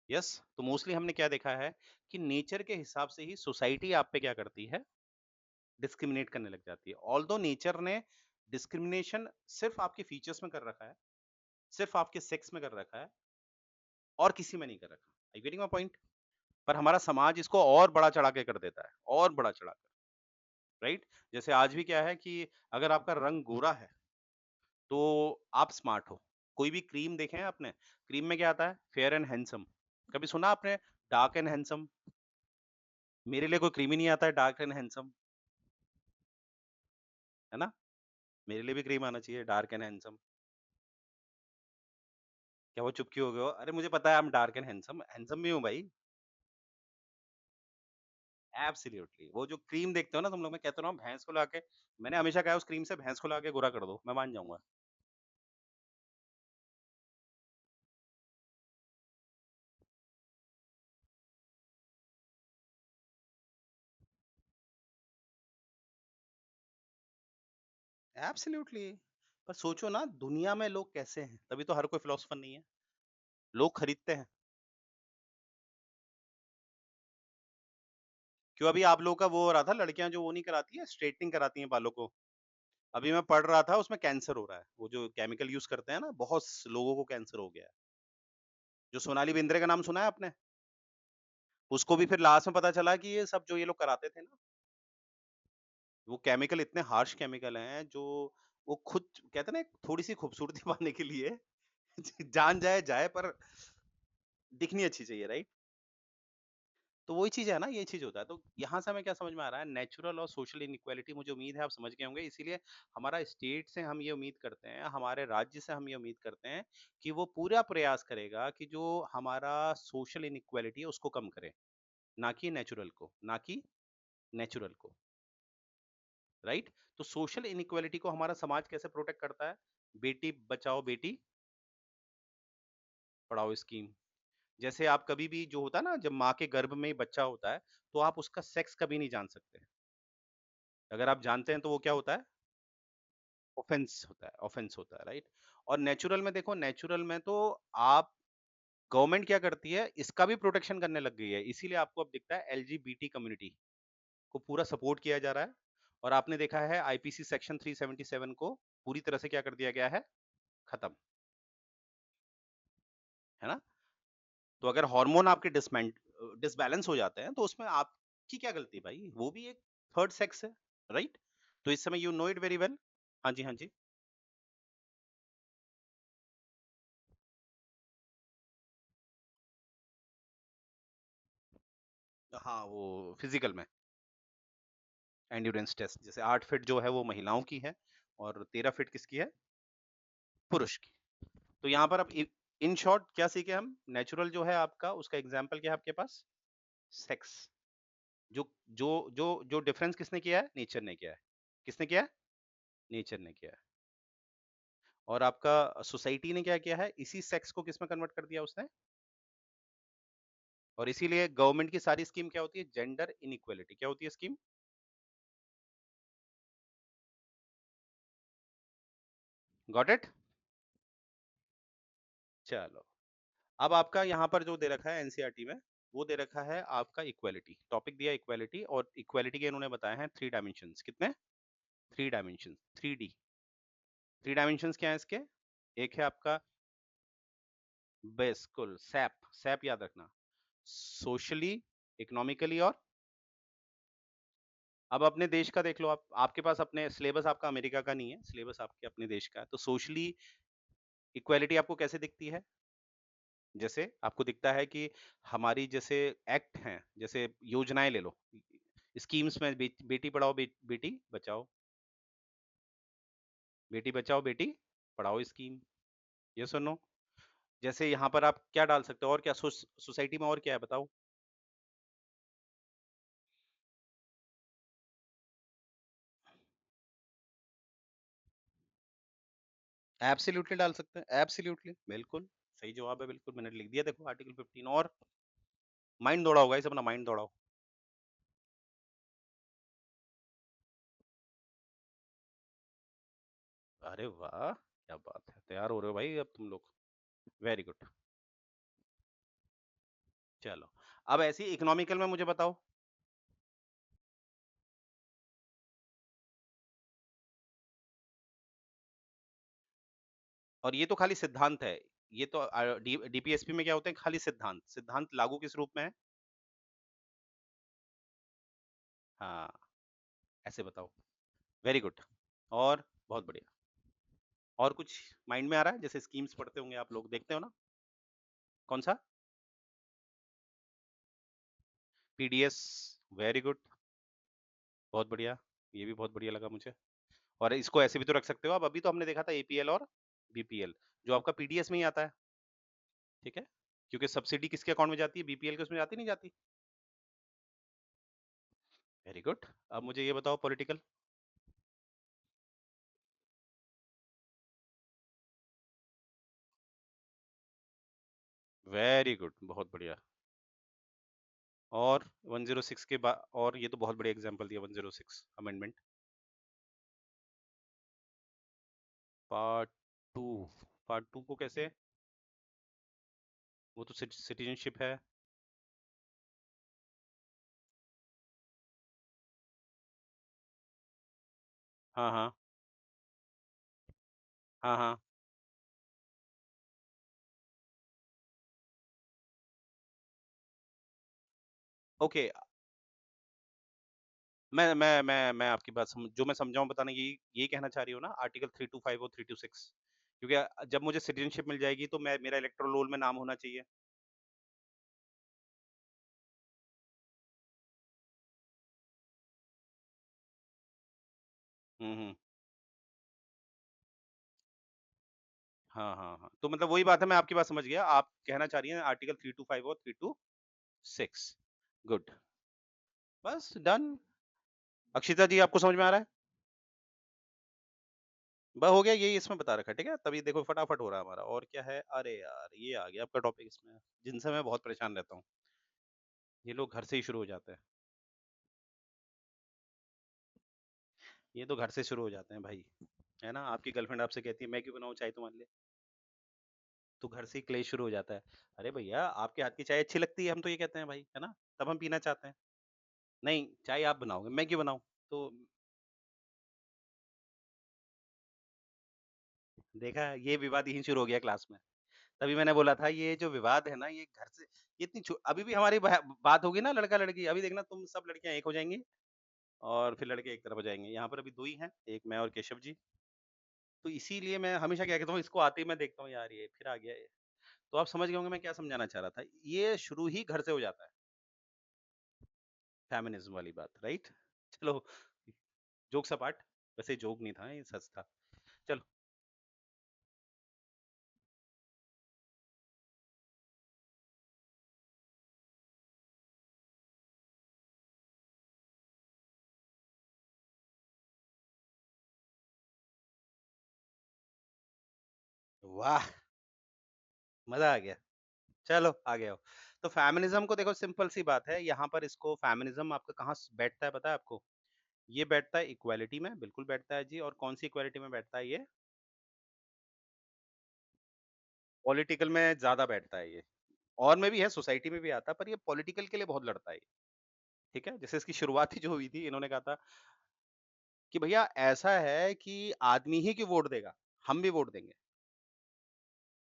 यस। तो मोस्टली हमने क्या देखा है कि नेचर के हिसाब से ही सोसाइटी आप पे क्या करती है? डिस्क्रिमिनेट करने लग जाती है। ऑल्दो नेचर ने डिस्क्रिमिनेशन सिर्फ आपके फीचर्स में कर रखा है, सिर्फ आपके सेक्स में कर रखा है, और किसी में नहीं कर रखा। I getting my point? पर हमारा समाज इसको और बड़ा चढ़ा के कर देता है, और बड़ा चढ़ा कर। राइट? जैसे आज भी क्या है कि अगर आपका रंग गोरा है, तो आप स्मार्ट हो। कोई भी क्रीम देखे हैं आपने? क्रीम में क्या आता है? Fair and handsome. कभी सुना आपने डार्क एंड हैंडसम? मेरे लिए कोई क्रीम ही नहीं आता है डार्क एंड हैंडसम। है ना? मेरे लिए भी क्रीम आना चाहिए डार्क एंड हैंडसम। क्या वो चुप क्यों हो गए हो? अरे मुझे पता है, I am dark and handsome, handsome भी हूँ भाई। एब्सोल्युटली। वो जो क्रीम देखते हो ना तुम लोग, मैं कहता हूँ भैंस को लाके, मैंने हमेशा कहा है उस क्रीम से भैंस को लाके गोरा कर दो, मैं मान जाऊंगा। एब्सोल्युटली। पर सोचो ना, दुनिया में लोग कैसे हैं, तभी तो हर कोई फिलोसफर नहीं है। लोग खरीदते हैं। क्यों? अभी आप लोगों का वो हो रहा था, लड़कियां जो वो नहीं कराती है, स्ट्रेटनिंग कराती हैं बालों को। अभी मैं पढ़ रहा था, उसमें कैंसर हो रहा है, वो जो केमिकल यूज करते हैं ना, बहुत लोगों को कैंसर हो गया है। जो सोनाली बिंद्रे का नाम सुना है आपने? उसको भी फिर लास्ट में पता चला कि ये सब जो ये लोग कराते थे ना, वो केमिकल इतने हार्श केमिकल हैं, जो वो खुद कहते हैं ना, थोड़ी सी खूबसूरती पाने के लिए जान जाए जाए, पर दिखनी अच्छी चाहिए, राइट? तो वही चीज़ है ना, ये चीज़ होता है। तो यहाँ से हमें क्या समझ में आ रहा है, नेचुरल और सोशल इनइक्वालिटी, मुझे उम्मीद है आप समझ गए होंगे। इसीलिए हमारा स्टेट से हम ये उम्मीद करते हैं, हमारे राज्य से हम ये उम्मीद करते हैं कि वो पूरा प्रयास करेगा कि जो हमारा सोशल इनइक्वालिटी है उसको कम करे, ना कि नेचुरल को, ना कि नेचुरल को, राइट? तो सोशल इनइक्वालिटी को हमारा समाज कैसे प्रोटेक्ट करता है? बेटी बचाओ बेटी पढ़ाओ स्कीम। जैसे आप कभी भी जो होता है ना, जब माँ के गर्भ में ही बच्चा होता है, तो आप उसका सेक्स कभी नहीं जान सकते। अगर आप जानते हैं तो वो क्या होता है? ऑफेंस होता है, ऑफेंस होता है, राइट? और नेचुरल में देखो, नेचुरल में तो आप, गवर्नमेंट क्या करती है, इसका भी प्रोटेक्शन करने लग गई है। इसीलिए आपको अब दिखता है एलजीबीटी कम्युनिटी को पूरा सपोर्ट किया जा रहा है। और आपने देखा है आईपीसी सेक्शन 377 को पूरी तरह से क्या कर दिया गया है? खत्म, है ना? तो अगर हार्मोन आपके डिसबैलेंस हो जाते हैं, तो उसमें आपकी क्या गलती भाई? वो भी एक थर्ड सेक्स है, राइट? तो इस समय you know it very well. हाँ जी, हाँ जी। हाँ, वो फिजिकल में एंड्योरेंस टेस्ट, जैसे 8 फीट जो है वो महिलाओं की है और 13 फीट किसकी है? पुरुष की। तो यहाँ पर अब इन शॉर्ट क्या सीखे हम? नेचुरल जो है आपका, उसका एग्जाम्पल क्या है आपके पास? सेक्स। जो जो जो डिफरेंस किसने किया है? नेचर ने किया है। किसने किया है? नेचर ने किया है। और आपका सोसाइटी ने क्या किया है? इसी सेक्स को किस में कन्वर्ट कर दिया उसने? और इसीलिए गवर्नमेंट की सारी स्कीम क्या होती है? Gender inequality. क्या होती है स्कीम? Got it? चलो, अब आपका यहाँ पर जो दे रखा है एनसीईआरटी में, वो दे रखा है आपका इक्वालिटी, टॉपिक दिया इक्वालिटी, और इक्वालिटी के इन्होंने बताए हैं 3 डायमेंशंस। कितने? 3 डायमेंशंस, 3D। 3 डायमेंशंस क्या है इसके? एक है आपका, बिल्कुल, सैप, सैप याद रखना, सोशली, इकोनॉमिकली और, अब अपने देश का देख लो आप, आपके पास अपने सिलेबस, आपका अमेरिका का नहीं है, सिलेबस आपके अपने देश का है। तो सोशली इक्वालिटी आपको कैसे दिखती है? जैसे आपको दिखता है कि हमारी जैसे एक्ट हैं, जैसे योजनाएं ले लो, स्कीम्स में बेटी पढ़ाओ बेटी बचाओ, बेटी बचाओ बेटी पढ़ाओ स्कीम, ये सुनो। जैसे यहाँ पर आप क्या डाल सकते हो, और क्या सोसाइटी में और क्या है बताओ? एब्सोल्युटली डाल सकते हैं, एब्सोल्युटली, बिल्कुल सही जवाब है, बिल्कुल मैंने लिख दिया, देखो आर्टिकल 15। और माइंड दौड़ाओ गाइस, अपना माइंड दौड़ाओ। अरे वाह, क्या बात है, तैयार हो रहे हो भाई अब तुम लोग, वेरी गुड। चलो, अब ऐसी इकोनॉमिकल में मुझे बताओ। और ये तो खाली सिद्धांत है, ये तो डीपीएसपी में क्या होते हैं? खाली सिद्धांत, सिद्धांत लागू किस रूप में है? हाँ, ऐसे बताओ, वेरी गुड। और बहुत बढ़िया। और कुछ माइंड में आ रहा है? जैसे स्कीम्स पढ़ते होंगे आप लोग, देखते हो ना? कौन सा? पीडीएस, वेरी गुड, बहुत बढ़िया, ये भी बहुत बढ़िया लगा मुझे। और इसको ऐसे भी तो रख सकते हो आप, अभी तो हमने देखा था एपीएल और बीपीएल, जो आपका पीडीएस में ही आता है, ठीक है? क्योंकि सब्सिडी किसके अकाउंट में जाती है? बीपीएल के उसमें जाती नहीं जाती? Very good. अब मुझे ये बताओ पॉलिटिकल। वेरी गुड, बहुत बढ़िया। और 106 के बाद, और ये तो बहुत बढ़िया एग्जांपल दिया, 106 amendment part two. Part two को कैसे? वो तो सिटीजनशिप है। हाँ हाँ, हाँ हाँ। ओके, मैं आपकी बात जो मैं समझाऊं बताने की, ये कहना चाह रही हूँ ना, आर्टिकल 325 और 326, क्योंकि जब मुझे सिटीजनशिप मिल जाएगी तो मैं, मेरा इलेक्टोरल रोल में नाम होना चाहिए। हुँ। हाँ, हाँ, हाँ। तो मतलब वही बात है, मैं आपकी बात समझ गया। आप कहना चाह रही हैं आर्टिकल 325 और 326। गुड। बस डन। अक्षिता जी, आपको समझ में आ रहा है? हो गया, यही इसमें बता रखा है, ठीक है? तभी देखो फटाफट हो रहा है हमारा। और क्या है? अरे यार! ये आ गया आपका टॉपिक इसमें, जिनसे मैं बहुत परेशान रहता हूँ। ये लोग घर से ही शुरू हो जाते हैं। ये तो घर से शुरू हो जाते हैं भाई, है ना? आपकी गर्लफ्रेंड आपसे कहती है, "मैं क्यों बनाऊँ चाय तुम्हारे लिए?" तो घर से ही क्लेश शुरू हो जाता है। अरे भैया, आपके हाथ की चाय अच्छी लगती है, हम तो ये कहते हैं भाई, है ना? तब हम पीना चाहते हैं। नहीं, चाय आप बनाओगे, मैं क्यों बनाऊँ? तो देखा, ये विवाद यहीं शुरू हो गया क्लास में। तभी मैंने बोला था, ये जो विवाद है ना, ये घर से, ये इतनी छो अभी भी हमारी बात होगी ना लड़का-लड़की, अभी देखना तुम सब लड़कियाँ एक हो जाएँगी और फिर लड़के एक तरफ हो जाएँगे। यहाँ पर अभी 2 ही हैं, एक मैं और केशव जी। तो इसीलिए मैं हमेशा क्या कहता हूँ, इसको आते ही मैं देखता हूँ, यार ये फिर आ गया ये। तो आप समझ गए होंगे मैं क्या समझाना चाह रहा था। ये शुरू ही घर से हो जाता है, फेमिनिज़्म वाली बात, राइट? चलो, जोक्स अपार्ट, वैसे जोक नहीं था, ये सच था। चलो, वाह! मज़ा आ गया। चलो, आगे आओ। तो फेमिनिज़्म को देखो, सिंपल सी बात है, यहाँ पर इसको फेमिनिज़्म आपका कहाँ बैठता है पता है आपको? ये बैठता है इक्वालिटी में, बिल्कुल बैठता है जी। और कौन-सी इक्वालिटी में बैठता है ये? पॉलिटिकल में ज़्यादा बैठता है ये। और में भी है, सोसाइटी में भी आता है, पर ये पॉलिटिकल के लिए बहुत लड़ता है ये, ठीक है? जैसे इसकी शुरुआत ही जो हुई थी, इन्होंने कहा था कि भैया ऐसा है कि आदमी ही क्यों वोट देगा? हम भी वोट देंगे,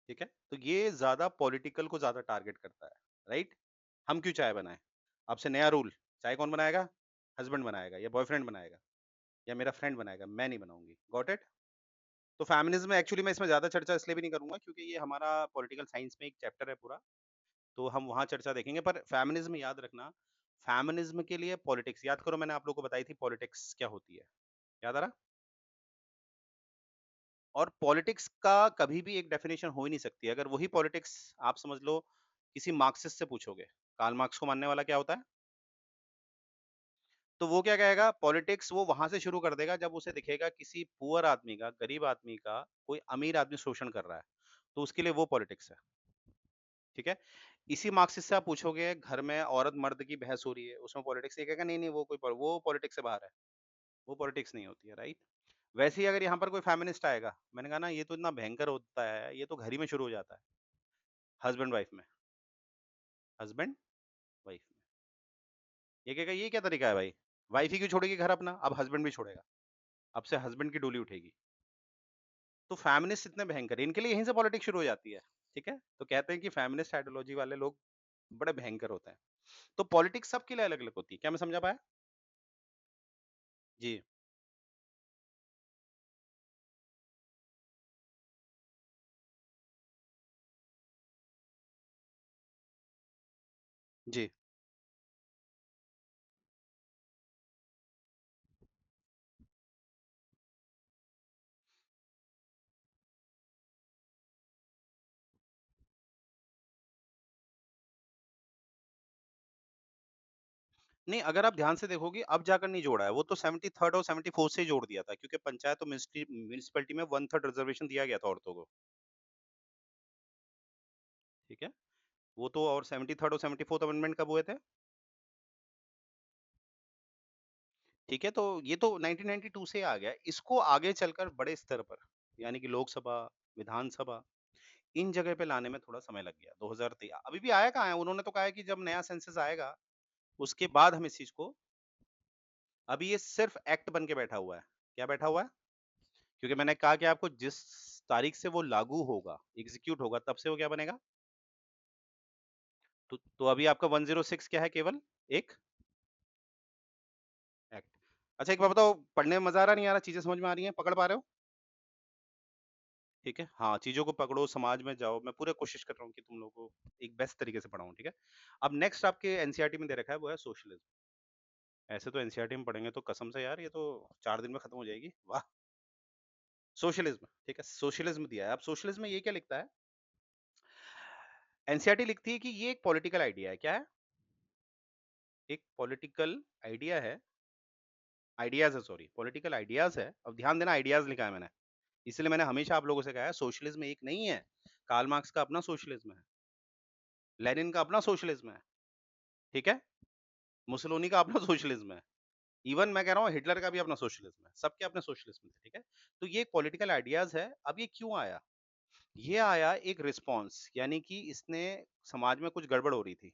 ठीक है? तो ये ज़्यादा पॉलिटिकल को ज़्यादा टारगेट करता है, राइट? हम क्यों चाय बनाएँ? अब से नया रूल, चाय कौन बनाएगा? हस्बैंड बनाएगा या बॉयफ्रेंड बनाएगा या मेरा फ्रेंड बनाएगा, मैं नहीं बनाऊँगी। Got it? तो फेमिनिज़्म में एक्चुअली मैं इसमें ज़्यादा चर्चा इसलिए भी नहीं करूँगा क्योंकि ये हमारा पॉलिटिकल साइंस में एक चैप्टर है पूरा, तो हम वहाँ चर्चा देखेंगे। पर फेमिनिज़्म याद रखना, फेमिनिज़्म के लिए पॉलिटिक्स याद करो, मैंने आप लोगों को बताई थी पॉलिटिक्स क्या होती है, याद आ रहा? और पॉलिटिक्स का कभी भी एक डेफिनिशन हो ही नहीं सकती। अगर वही पॉलिटिक्स आप समझ लो किसी मार्क्सिस्ट से पूछोगे, कार्ल मार्क्स को मानने वाला क्या होता है? तो वो क्या कहेगा, पॉलिटिक्स वो वहाँ से शुरू कर देगा जब उसे दिखेगा किसी पुअर आदमी का, गरीब आदमी का, कोई अमीर आदमी शोषण कर रहा है, तो उसके लिए वो पॉलिटिक्स है, ठीक है? इसी मार्क्सिस्ट से आप पूछोगे घर में औरत-मर्द की बहस हो रही है, उसमें पॉलिटिक्स, ये कहेगा नहीं-नहीं वो पॉलिटिक्स से बाहर है, वो पॉलिटिक्स नहीं होती है, राइट? वैसे ही अगर यहाँ पर कोई फेमिनिस्ट आएगा, मैंने कहा ना ये तो इतना भयंकर होता है, ये तो घर ही में शुरू हो जाता है, हस्बैंड-वाइफ में, हस्बैंड-वाइफ में। ये कहेगा ये क्या तरीका है भाई? वाइफ ही क्यों छोड़ेगी घर अपना, अब हस्बैंड भी छोड़ेगा, अब से हस्बैंड की डोली उठेगी। तो फेमिनिस्ट इतने भयंकर हैं, इनके लिए यहीं से पॉलिटिक्स शुरू हो जाती है, ठीक है? तो कहते हैं कि फेमिनिस्ट आइडियोलॉजी वाले लोग बड़े भयंकर होते हैं। तो पॉलिटिक्स सबके लिए अलग-अलग होती है, क्या मैं समझा पाया? जी, जी। नहीं, अगर आप ध्यान से देखोगे अब जाकर नहीं जोड़ा है, वो तो 73rd और 74th से ही जोड़ दिया था क्योंकि पंचायत और म्युनिसिपैलिटी में 1/3 रिजर्वेशन दिया गया था औरतों को, ठीक है? वो तो, और 73rd और 74th अमेंडमेंट कब हुए थे? ठीक है, तो ये तो 1992 से आ गया है। इसको आगे चलकर बड़े स्तर पर, यानी कि लोकसभा, विधानसभा, इन जगह पे लाने में थोड़ा समय लग गया। 2023 अभी भी आया कहाँ है? उन्होंने तो कहा है कि जब नया सेंसस आएगा, उसके बाद हम इस चीज़ को, अभी ये सिर्फ एक्ट बन के बैठा हुआ है। क्या बैठा हुआ है? क्योंकि मैंने कहा कि आपको जिस तारीख से वो लागू होगा, एग्ज़ीक्यूट होगा, तब से वो क्या बनेगा? तो अभी आपका 106 क्या है केवल? एक एक्ट। अच्छा एक बात बताओ, पढ़ने में मज़ा आ रहा है, नहीं आ रहा? चीज़ें समझ में आ रही हैं? पकड़ पा रहे हो? ठीक है? हाँ, चीज़ों को पकड़ो, समाज में जाओ। मैं पूरा कोशिश कर रहा हूँ कि तुम लोगों को एक बेस्ट तरीके से पढ़ाऊँ, ठीक है? अब नेक्स्ट आपके एनसीईआरटी में दे रखा है, वो है सोशलिज़्म। ऐसे तो एनसीईआरटी में पढ़ेंगे तो कसम से यार ये तो 4 दिन में खत्म हो जाएगी। वाह! सोशलिज्म, ठीक है, सोशलिज्म दिया है। अब सोशलिज्म में ये क्या लिखता है? एनसीईआरटी लिखती है कि ये एक पॉलिटिकल आइडिया है। क्या है? एक पॉलिटिकल आइडिया है, आइडियाज़ है सॉरी, पॉलिटिकल आइडियाज़ है। अब ध्यान देना आइडियाज़ लिखा है मैंने। इसलिए मैंने हमेशा आप लोगों से कहा है सोशलिज्म एक नहीं है। कार्ल मार्क्स का अपना सोशलिज्म है, लेनिन का अपना सोशलिज्म है, ठीक है? मुसोलिनी का अपना सोशलिज्म है। इवन मैं कह रहा हूँ हिटलर का भी अपना सोशलिज्म है। सबके अपने सोशलिज्म थे, ठीक है? तो ये पॉलिटिकल आइडियाज़ है। अब ये क्यों आया? ये आया एक रिस्पॉन्स यानी कि इसने समाज में कुछ गड़बड़ हो रही थी।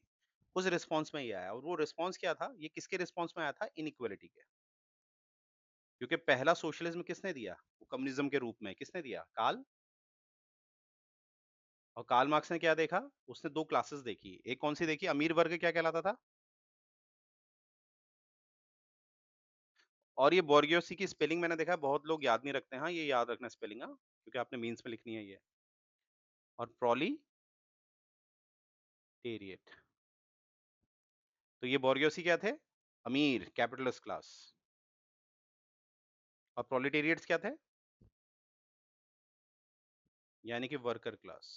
उस रिस्पॉन्स में ये आया और वो रिस्पॉन्स क्या था? ये किसके रिस्पॉन्स में आया था? इनइक्वालिटी के। क्योंकि पहला सोशलिज्म किसने दिया? वो कम्युनिज्म के रूप में किसने दिया? कार्ल। और कार्ल मार्क्स ने क्या देखा? उसने 2 क्लासेस देखी। एक कौन-सी देखी? अमीर वर्ग क्या कहलाता था? और ये बोर्गियोसी की स्पेलिंग मैंने देखा है बहुत लोग याद नहीं रखते हैं। हाँ, ये याद रखना स्पेलिंग हाँ, क्योंकि आपने मीन्स में लिखनी है ये। और प्रोलिटेरिएट। तो ये बोर्गियोसी क्या थे? अमीर, कैपिटलिस्ट क्लास। और प्रोलेटेरिएट्स क्या थे? यानी कि वर्कर क्लास।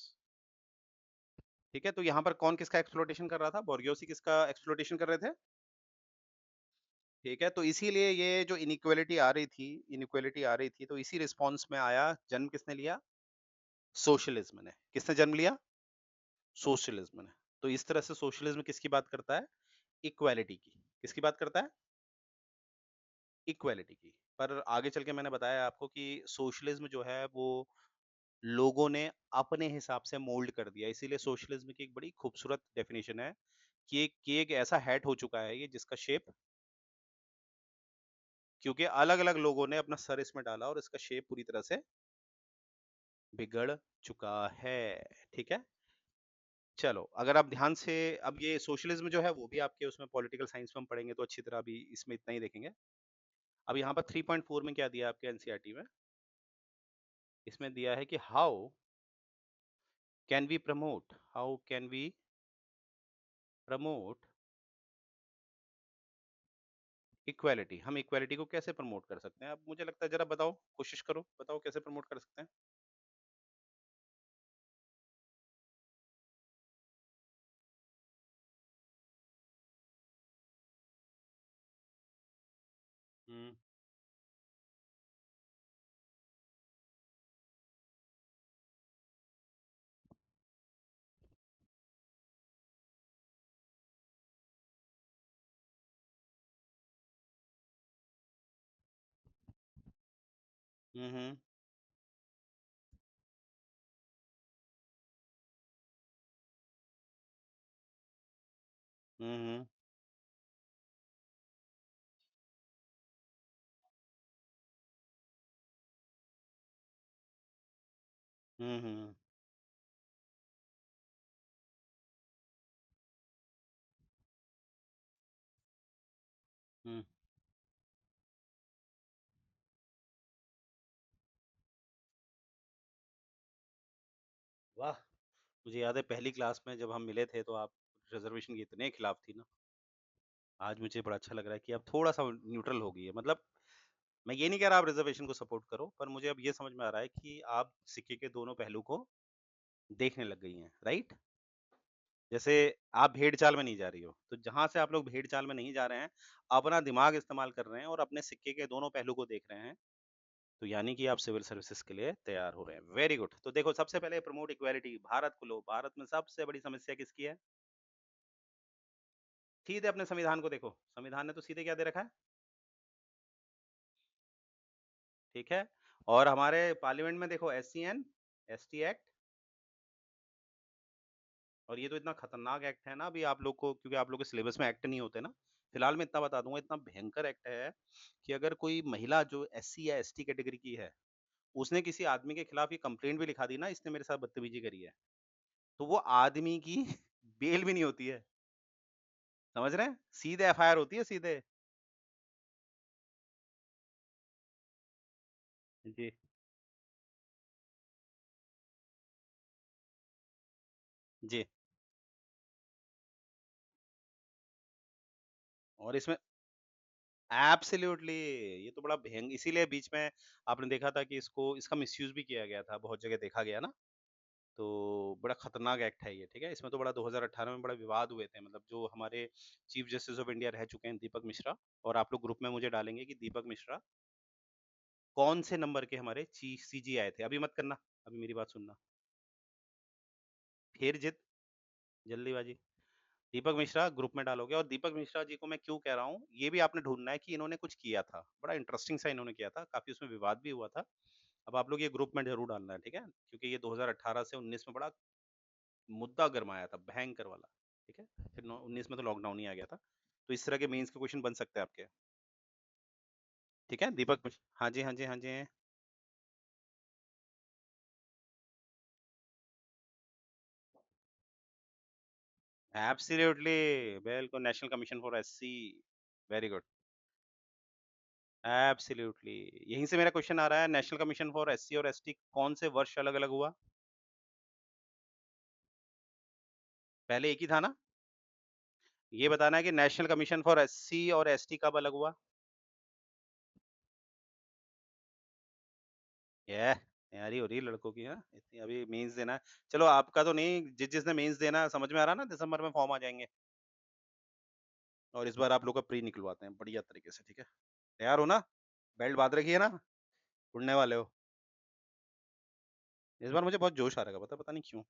ठीक है, तो यहाँ पर कौन किसका एक्सप्लॉइटेशन कर रहा था? बोर्गियोसी किसका एक्सप्लॉइटेशन कर रहे थे? ठीक है, तो इसीलिए ये जो इनइक्वालिटी आ रही थी, तो इसी रिस्पॉन्स में आया, जन्म किसने लिया? सोशलिज्म ने। किसने जन्म लिया? सोशलिज्म ने। तो इस तरह से सोशलिज्म किसकी बात करता है? इक्वालिटी की। किसकी बात करता है? इक्वालिटी की। पर आगे चल के मैंने बताया आपको कि सोशलिज्म जो है वो लोगों ने अपने हिसाब से मोल्ड कर दिया। इसीलिए सोशलिज्म की एक बड़ी खूबसूरत डेफिनेशन है कि एक ऐसा हैट हो चुका है ये जिसका शेप क्योंकि अलग-अलग लोगों ने अपना सर इसमें डाला और इसका शेप पूरी तरह से बिगड़ चुका है। ठीक है? चलो, अगर आप ध्यान से अब ये सोशलिज्म जो है वो भी आपके उसमें पॉलिटिकल साइंस में हम पढ़ेंगे तो अच्छी तरह अभी इसमें इतना ही देखेंगे। अब यहाँ पर 3.4 में क्या दिया है आपके एनसीईआरटी में? इसमें दिया है कि how can we promote equality हम इक्वालिटी को कैसे प्रमोट कर सकते हैं? अब मुझे लगता है जरा बताओ, कोशिश करो, बताओ कैसे प्रमोट कर सकते हैं? हुँ, हुँ, हुँ, हुँ, हुँ, हुँ, हुँ, हुँ। वाह! मुझे याद है पहली क्लास में जब हम मिले थे तो आप रिज़र्वेशन के इतने खिलाफ थी ना, आज मुझे बड़ा अच्छा लग रहा है कि अब थोड़ा-सा न्यूट्रल हो गई है। मतलब मैं ये नहीं कह रहा आप रिज़र्वेशन को सपोर्ट करो, पर मुझे अब ये समझ में आ रहा है कि आप सिक्के के दोनों पहलू को देखने लग गई हैं, राइट? जैसे आप भेड़-चाल में नहीं जा रही हो, तो जहाँ से आप लोग भेड़-चाल में नहीं जा रहे हैं, अपना दिमाग इस्तेमाल कर रहे हैं और अपने सिक्के के दोनों पहलू को देख रहे हैं, तो यानी कि आप सिविल सर्विसेज़ के लिए तैयार हो रहे हैं। Very good. तो देखो सबसे पहले प्रमोट इक्वालिटी भारत को लो, भारत में सबसे बड़ी समस्या किसकी है? सीधे अपने संविधान को देखो, संविधान ने तो सीधे क्या दे रखा है? ठीक है? और हमारे पार्लियामेंट में देखो एससी एंड एसटी एक्ट और ये तो इतना खतरनाक एक्ट है ना अभी आप लोग को क्योंकि आप लोग के सिलेबस में एक्ट नहीं होते ना। फिलहाल मैं इतना बता दूंगा इतना भयंकर एक्ट है कि अगर कोई महिला जो एससी या एसटी कैटेगरी की है उसने किसी आदमी के खिलाफ ये कंप्लेंट भी लिखा दी ना इसने मेरे साथ बदतमीजी करी है तो वो आदमी की बेल भी नहीं होती है समझ रहे हैं सीधे एफआईआर होती है सीधे जी जी और इसमें एब्सोल्युटली, ये तो बड़ा भयंग इसीलिए बीच में आपने देखा था कि इसका मिसयूज़ भी किया गया था, बहुत जगह देखा गया ना। तो बड़ा खतरनाक एक्ट है ये, ठीक है? इसमें तो बड़ा 2018 में बड़ा विवाद हुए थे, मतलब जो हमारे चीफ जस्टिस ऑफ इंडिया रह चुके हैं दीपक मिश्रा, और आप लोग ग्रुप में मुझे डालेंगे कि दीपक मिश्रा कौन से नंबर के हमारे ची सीजी आए थे। अभी मत करना, अभी मेरी बात सुनना। फिर जिद, जल्दीबाजी। दीपक मिश्रा ग्रुप में डालोगे, और दीपक मिश्रा जी को मैं क्यों कह रहा हूँ, ये भी आपने ढूँढना है कि इन्होंने कुछ किया था। बड़ा इंटरेस्टिंग सा इन्होंने किया था, काफ़ी उसमें विवाद भी हुआ था। अब आप लोग ये ग्रुप में ज़रूर डालना है, ठीक है? क्योंकि ये 2018 से 19 में बड़ा मुद्दा गरमाया था, भयंकर वाला, ठीक है? फिर नौ 19 में तो लॉकडाउन ही आ गया था। तो इस तरह के मेंस के क्वेश्चन बन सकते हैं आपके, ठीक है? दीपक मिश हाँ जी, हाँ जी, हाँ जी। एब्सोल्युटली, बिल्कुल, national commission for SC, very good. Absolutely, यहीं से मेरा क्वेश्चन आ रहा है, नेशनल कमीशन फॉर एससी और एसटी कौन से वर्ष अलग-अलग हुआ? पहले एक ही था ना? ये बताना है कि नेशनल कमीशन फॉर एससी और एसटी कब अलग हुआ? ये तैयारी हो रही है लड़कों की, हाँ? इतनी अभी मेंस देना है। चलो आपका तो नहीं, जिसने मेंस देना है, समझ में आ रहा है ना, दिसंबर में फॉर्म आ जाएँगे। और इस बार आप लोग का प्री निकलवाते हैं बढ़िया तरीके से, ठीक है? तैयार हो ना? बेल्ट बाँध रखी है ना? उड़ने वाले हो? इस बार मुझे बहुत जोश आ रहा है, पता पता नहीं क्यों?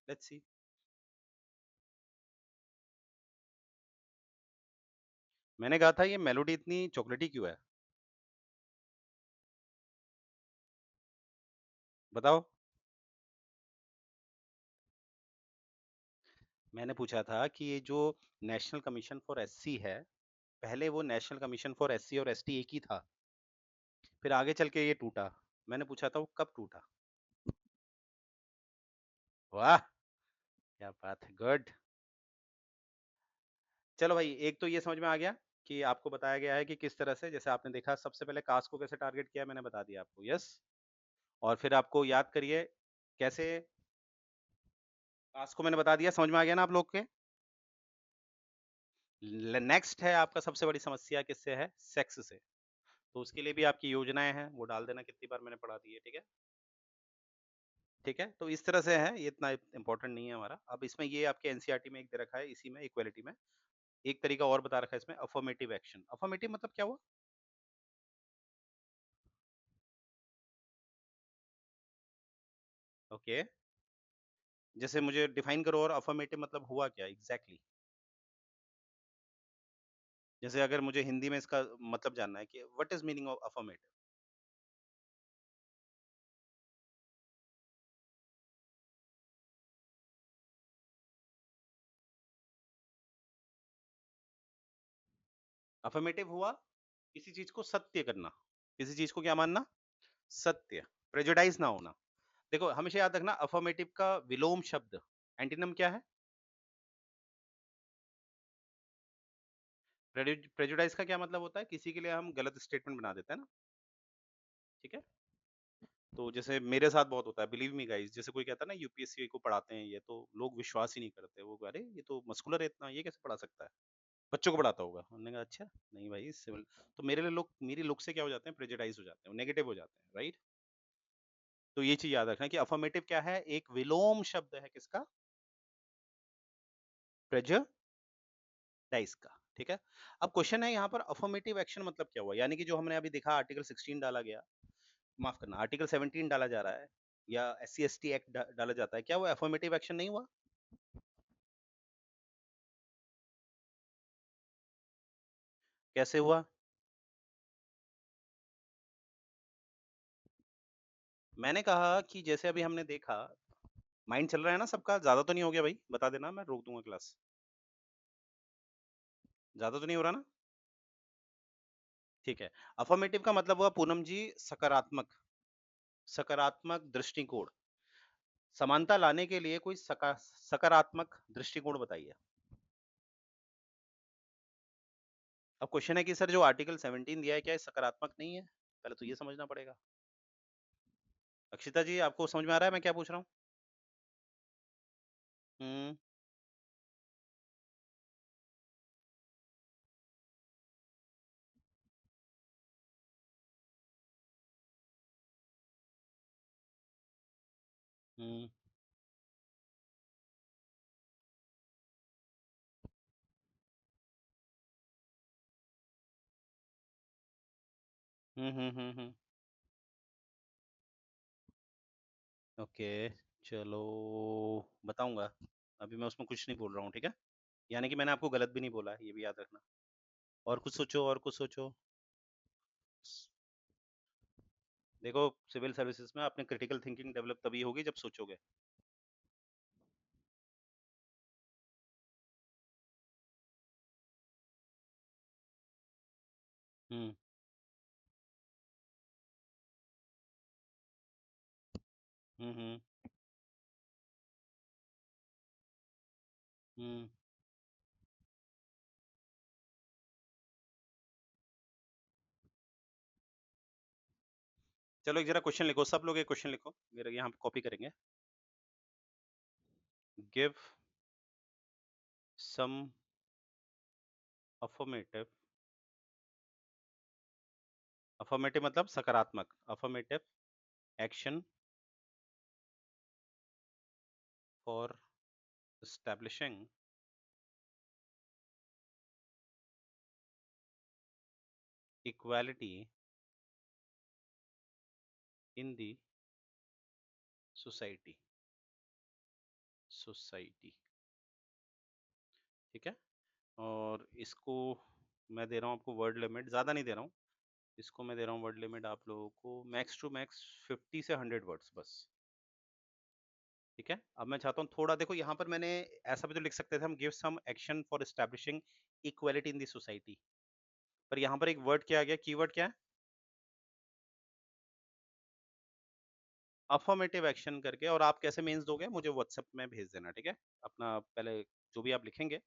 Let's see. मैंने कहा था ये मेलोडी इतनी चॉकलेटी क्यों है? बताओ? मैंने पूछा था कि ये जो नेशनल कमीशन फॉर एससी है, पहले वो नेशनल कमीशन फॉर एससी और एसटी एक ही था। फिर आगे चल के ये टूटा। मैंने पूछा था वो कब टूटा? वाह! क्या बात है, गुड। चलो भाई, एक तो ये समझ में आ गया कि आपको बताया गया है कि किस तरह से, जैसे आपने देखा सबसे पहले कास्ट को कैसे टारगेट किया, मैंने बता दिया आपको, यस? और फिर आपको याद करिए कैसे कास्ट को मैंने बता दिया, समझ में आ गया ना आप लोग के? नेक्स्ट है आपका सबसे बड़ी समस्या किससे है? सेक्स से। तो उसके लिए भी आपकी योजनाएँ हैं, वो डाल देना, कितनी बार मैंने पढ़ा दी है, ठीक है? ठीक है? तो इस तरह से है, ये इतना इम्पोर्टेंट नहीं है हमारा। अब इसमें ये आपके एनसीईआरटी में एक दे रखा है, इसी में इक्वालिटी में, एक तरीका और बता रखा है इसमें, अफर्मेटिव एक्शन। अफर्मेटिव मतलब क्या हुआ? ओके, जैसे मुझे डिफाइन करो, और अफर्मेटिव मतलब हुआ क्या एग्ज़ैक्टली? जैसे अगर मुझे हिंदी में इसका मतलब जानना है कि what is meaning of affirmative? Affirmative हुआ किसी चीज़ को सत्य करना, किसी चीज़ को क्या मानना? सत्य, प्रेजुडाइज़ ना होना। देखो, हमेशा याद रखना, अफर्मेटिव का विलोम शब्द, एंटोनिम क्या है? प्रेजुडाइज़ का क्या मतलब होता है? किसी के लिए हम गलत स्टेटमेंट बना देते हैं ना, ठीक है? तो जैसे मेरे साथ बहुत होता है, बिलीव मी गाइस, जैसे कोई कहता है ना यूपीएससी को पढ़ाते हैं ये, तो लोग विश्वास ही नहीं करते। वो अरे ये तो मस्कुलर है इतना, ये कैसे पढ़ा सकता है? बच्चों को पढ़ाता होगा। हमने कहा अच्छा, नहीं भाई सिविल। तो मेरे लिए लोग मेरी लुक से क्या हो जाते हैं, प्रेजुडाइज हो जाते हैं, नेगेटिव हो जाते हैं, राइट? तो ये चीज याद रखना कि अफर्मेटिव क्या है, एक विलोम शब्द है किसका? प्रेजुडाइज का, ठीक है? अब क्वेश्चन है यहाँ पर, अफर्मेटिव एक्शन मतलब क्या हुआ, यानी कि जो हमने अभी देखा आर्टिकल 16 डाला गया, माफ करना, आर्टिकल 17 डाला जा रहा है, या S C S T act डाला जाता है, क्या वो अफर्मेटिव एक्शन नहीं हुआ? कैसे हुआ? मैंने कहा कि जैसे अभी हमने देखा, माइंड चल रहा है ना सबका, ज्यादा तो नहीं हो गया भाई? बता देना, मैं रोक दूंगा क्लास। ज्यादा तो नहीं हो रहा ना? ठीक है। अफर्मेटिव का मतलब हुआ पूनम जी, सकारात्मक, सकारात्मक दृष्टिकोण। समानता लाने के लिए कोई सकारात्मक दृष्टिकोण बताइए। अब क्वेश्चन है कि सर जो आर्टिकल 17 दिया है, क्या ये सकारात्मक नहीं है? पहले तो ये समझना पड़ेगा। अक्षिता जी, आपको समझ में आ रहा है मैं क्या पूछ रहा हूँ? हम्म। हम्म ओके, चलो बताऊंगा। अभी मैं उसमें कुछ नहीं बोल रहा हूँ, ठीक है। यानी कि मैंने आपको गलत भी नहीं बोला है, ये भी याद रखना। और कुछ सोचो, और कुछ सोचो। देखो, सिविल सर्विसेज में आपने क्रिटिकल थिंकिंग डेवलप तभी होगी जब सोचोगे। हम्म हम्म हम्म चलो एक जरा क्वेश्चन लिखो, सब लोग एक क्वेश्चन लिखो, मेरे यहाँ कॉपी करेंगे। गिव सम अफर्मेटिव, अफर्मेटिव मतलब सकारात्मक, affirmative action for establishing equality in the society, society, ठीक है। और इसको मैं दे रहा हूँ आपको वर्ड लिमिट, ज़्यादा नहीं दे रहा हूँ। इसको मैं दे रहा हूँ वर्ड लिमिट आप लोगों को मैक्स टू मैक्स 50 से 100 वर्ड्स बस, ठीक है। अब मैं चाहता हूँ थोड़ा देखो, यहाँ पर मैंने ऐसा भी तो लिख सकते थे हम, give some action for establishing equality in the society, पर यहाँ पर एक वर्ड क्या आ गया, कीवर्ड क्या है, अफर्मेटिव एक्शन करके। और आप कैसे मेंस दोगे, मुझे व्हाट्सएप में भेज देना, ठीक है। अपना पहले जो भी आप लिखेंगे,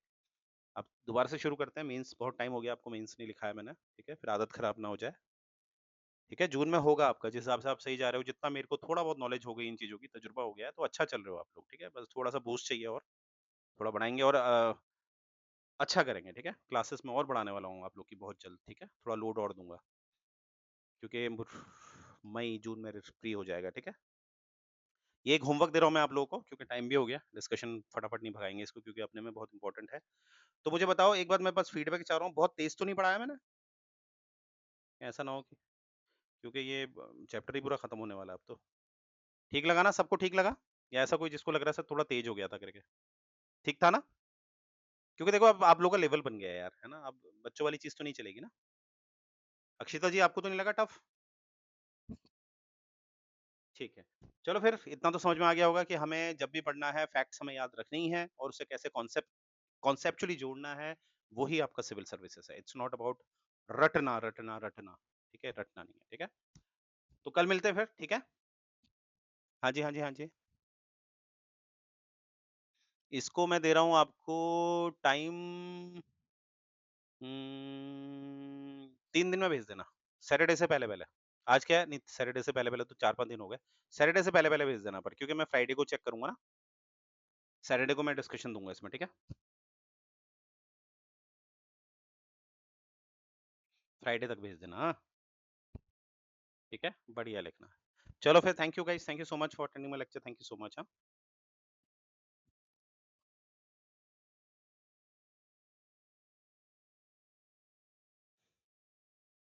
अब दोबारा से शुरू करते हैं। मेंस बहुत टाइम हो गया आपको मेंस नहीं लिखा है मैंने, ठीक है, फिर आदत खराब ना हो जाए। ठीक है, जून में होगा आपका, जिस हिसाब से आप सही जा रहे हो, जितना मेरे को थोड़ा बहुत नॉलेज हो गई इन चीज़ों की, तजुर्बा हो गया है, तो अच्छा चल रहे हो आप लोग, ठीक है। बस थोड़ा सा बूस्ट चाहिए, और थोड़ा बढ़ाएंगे, और अच्छा करेंगे, ठीक है। क्लासेस में और बढ़ाने वाला हूँ आप लोग की बहुत जल्द, ठीक है। थोड़ा लोड और दूंगा, क्योंकि मई जून में फ्री हो जाएगा, ठीक है। ये एक होमवर्क दे रहा हूँ मैं आप लोगों को, क्योंकि टाइम भी हो गया, डिस्कशन फटाफट नहीं भगाएंगे इसको, क्योंकि अपने में बहुत इंपॉर्टेंट है। तो मुझे बताओ एक बात, मैं बस फीडबैक चाह रहा हूँ, बहुत तेज तो नहीं पढ़ाया मैंने, ऐसा ना हो कि, क्योंकि ये चैप्टर ही पूरा खत्म होने वाला है अब तो। ठीक लगा ना, सबको ठीक लगा, या ऐसा कोई जिसको लग रहा है सर थोड़ा तेज हो गया था करके? ठीक था ना? क्योंकि देखो अब आप लोगों का लेवल बन गया है यार, है ना, अब बच्चों वाली चीज तो नहीं चलेगी ना। अक्षिता जी, आपको तो नहीं लगा टफ? ठीक है, चलो फिर इतना तो समझ में आ गया होगा कि हमें जब भी पढ़ना है फैक्ट्स हमें याद रखनी है, और उसे कैसे कॉन्सेप्चुअली जोड़ना है, वही आपका सिविल सर्विसेज है। इट्स नॉट अबाउट रटना रटना रटना, ठीक है, रटना नहीं है, ठीक है। तो कल मिलते हैं फिर, ठीक है। हाँ जी, हाँ जी, हाँ जी। इसको मैं दे रहा हूँ आपको टाइम, 3 दिन में भेज देना, सैटरडे से पहले पहले। आज क्या है, नहीं सैटरडे से पहले पहले तो 4-5 दिन हो गए। सैटरडे से पहले पहले भेज देना, पर क्योंकि मैं फ्राइडे को चेक करूंगा ना, सैटरडे को मैं डिस्कशन दूंगा इसमें, ठीक है। फ्राइडे तक भेज देना, हाँ। ठीक है, बढ़िया लिखना। चलो फिर, thank you guys, thank you so much for attending my lecture, thank you so much, हाँ।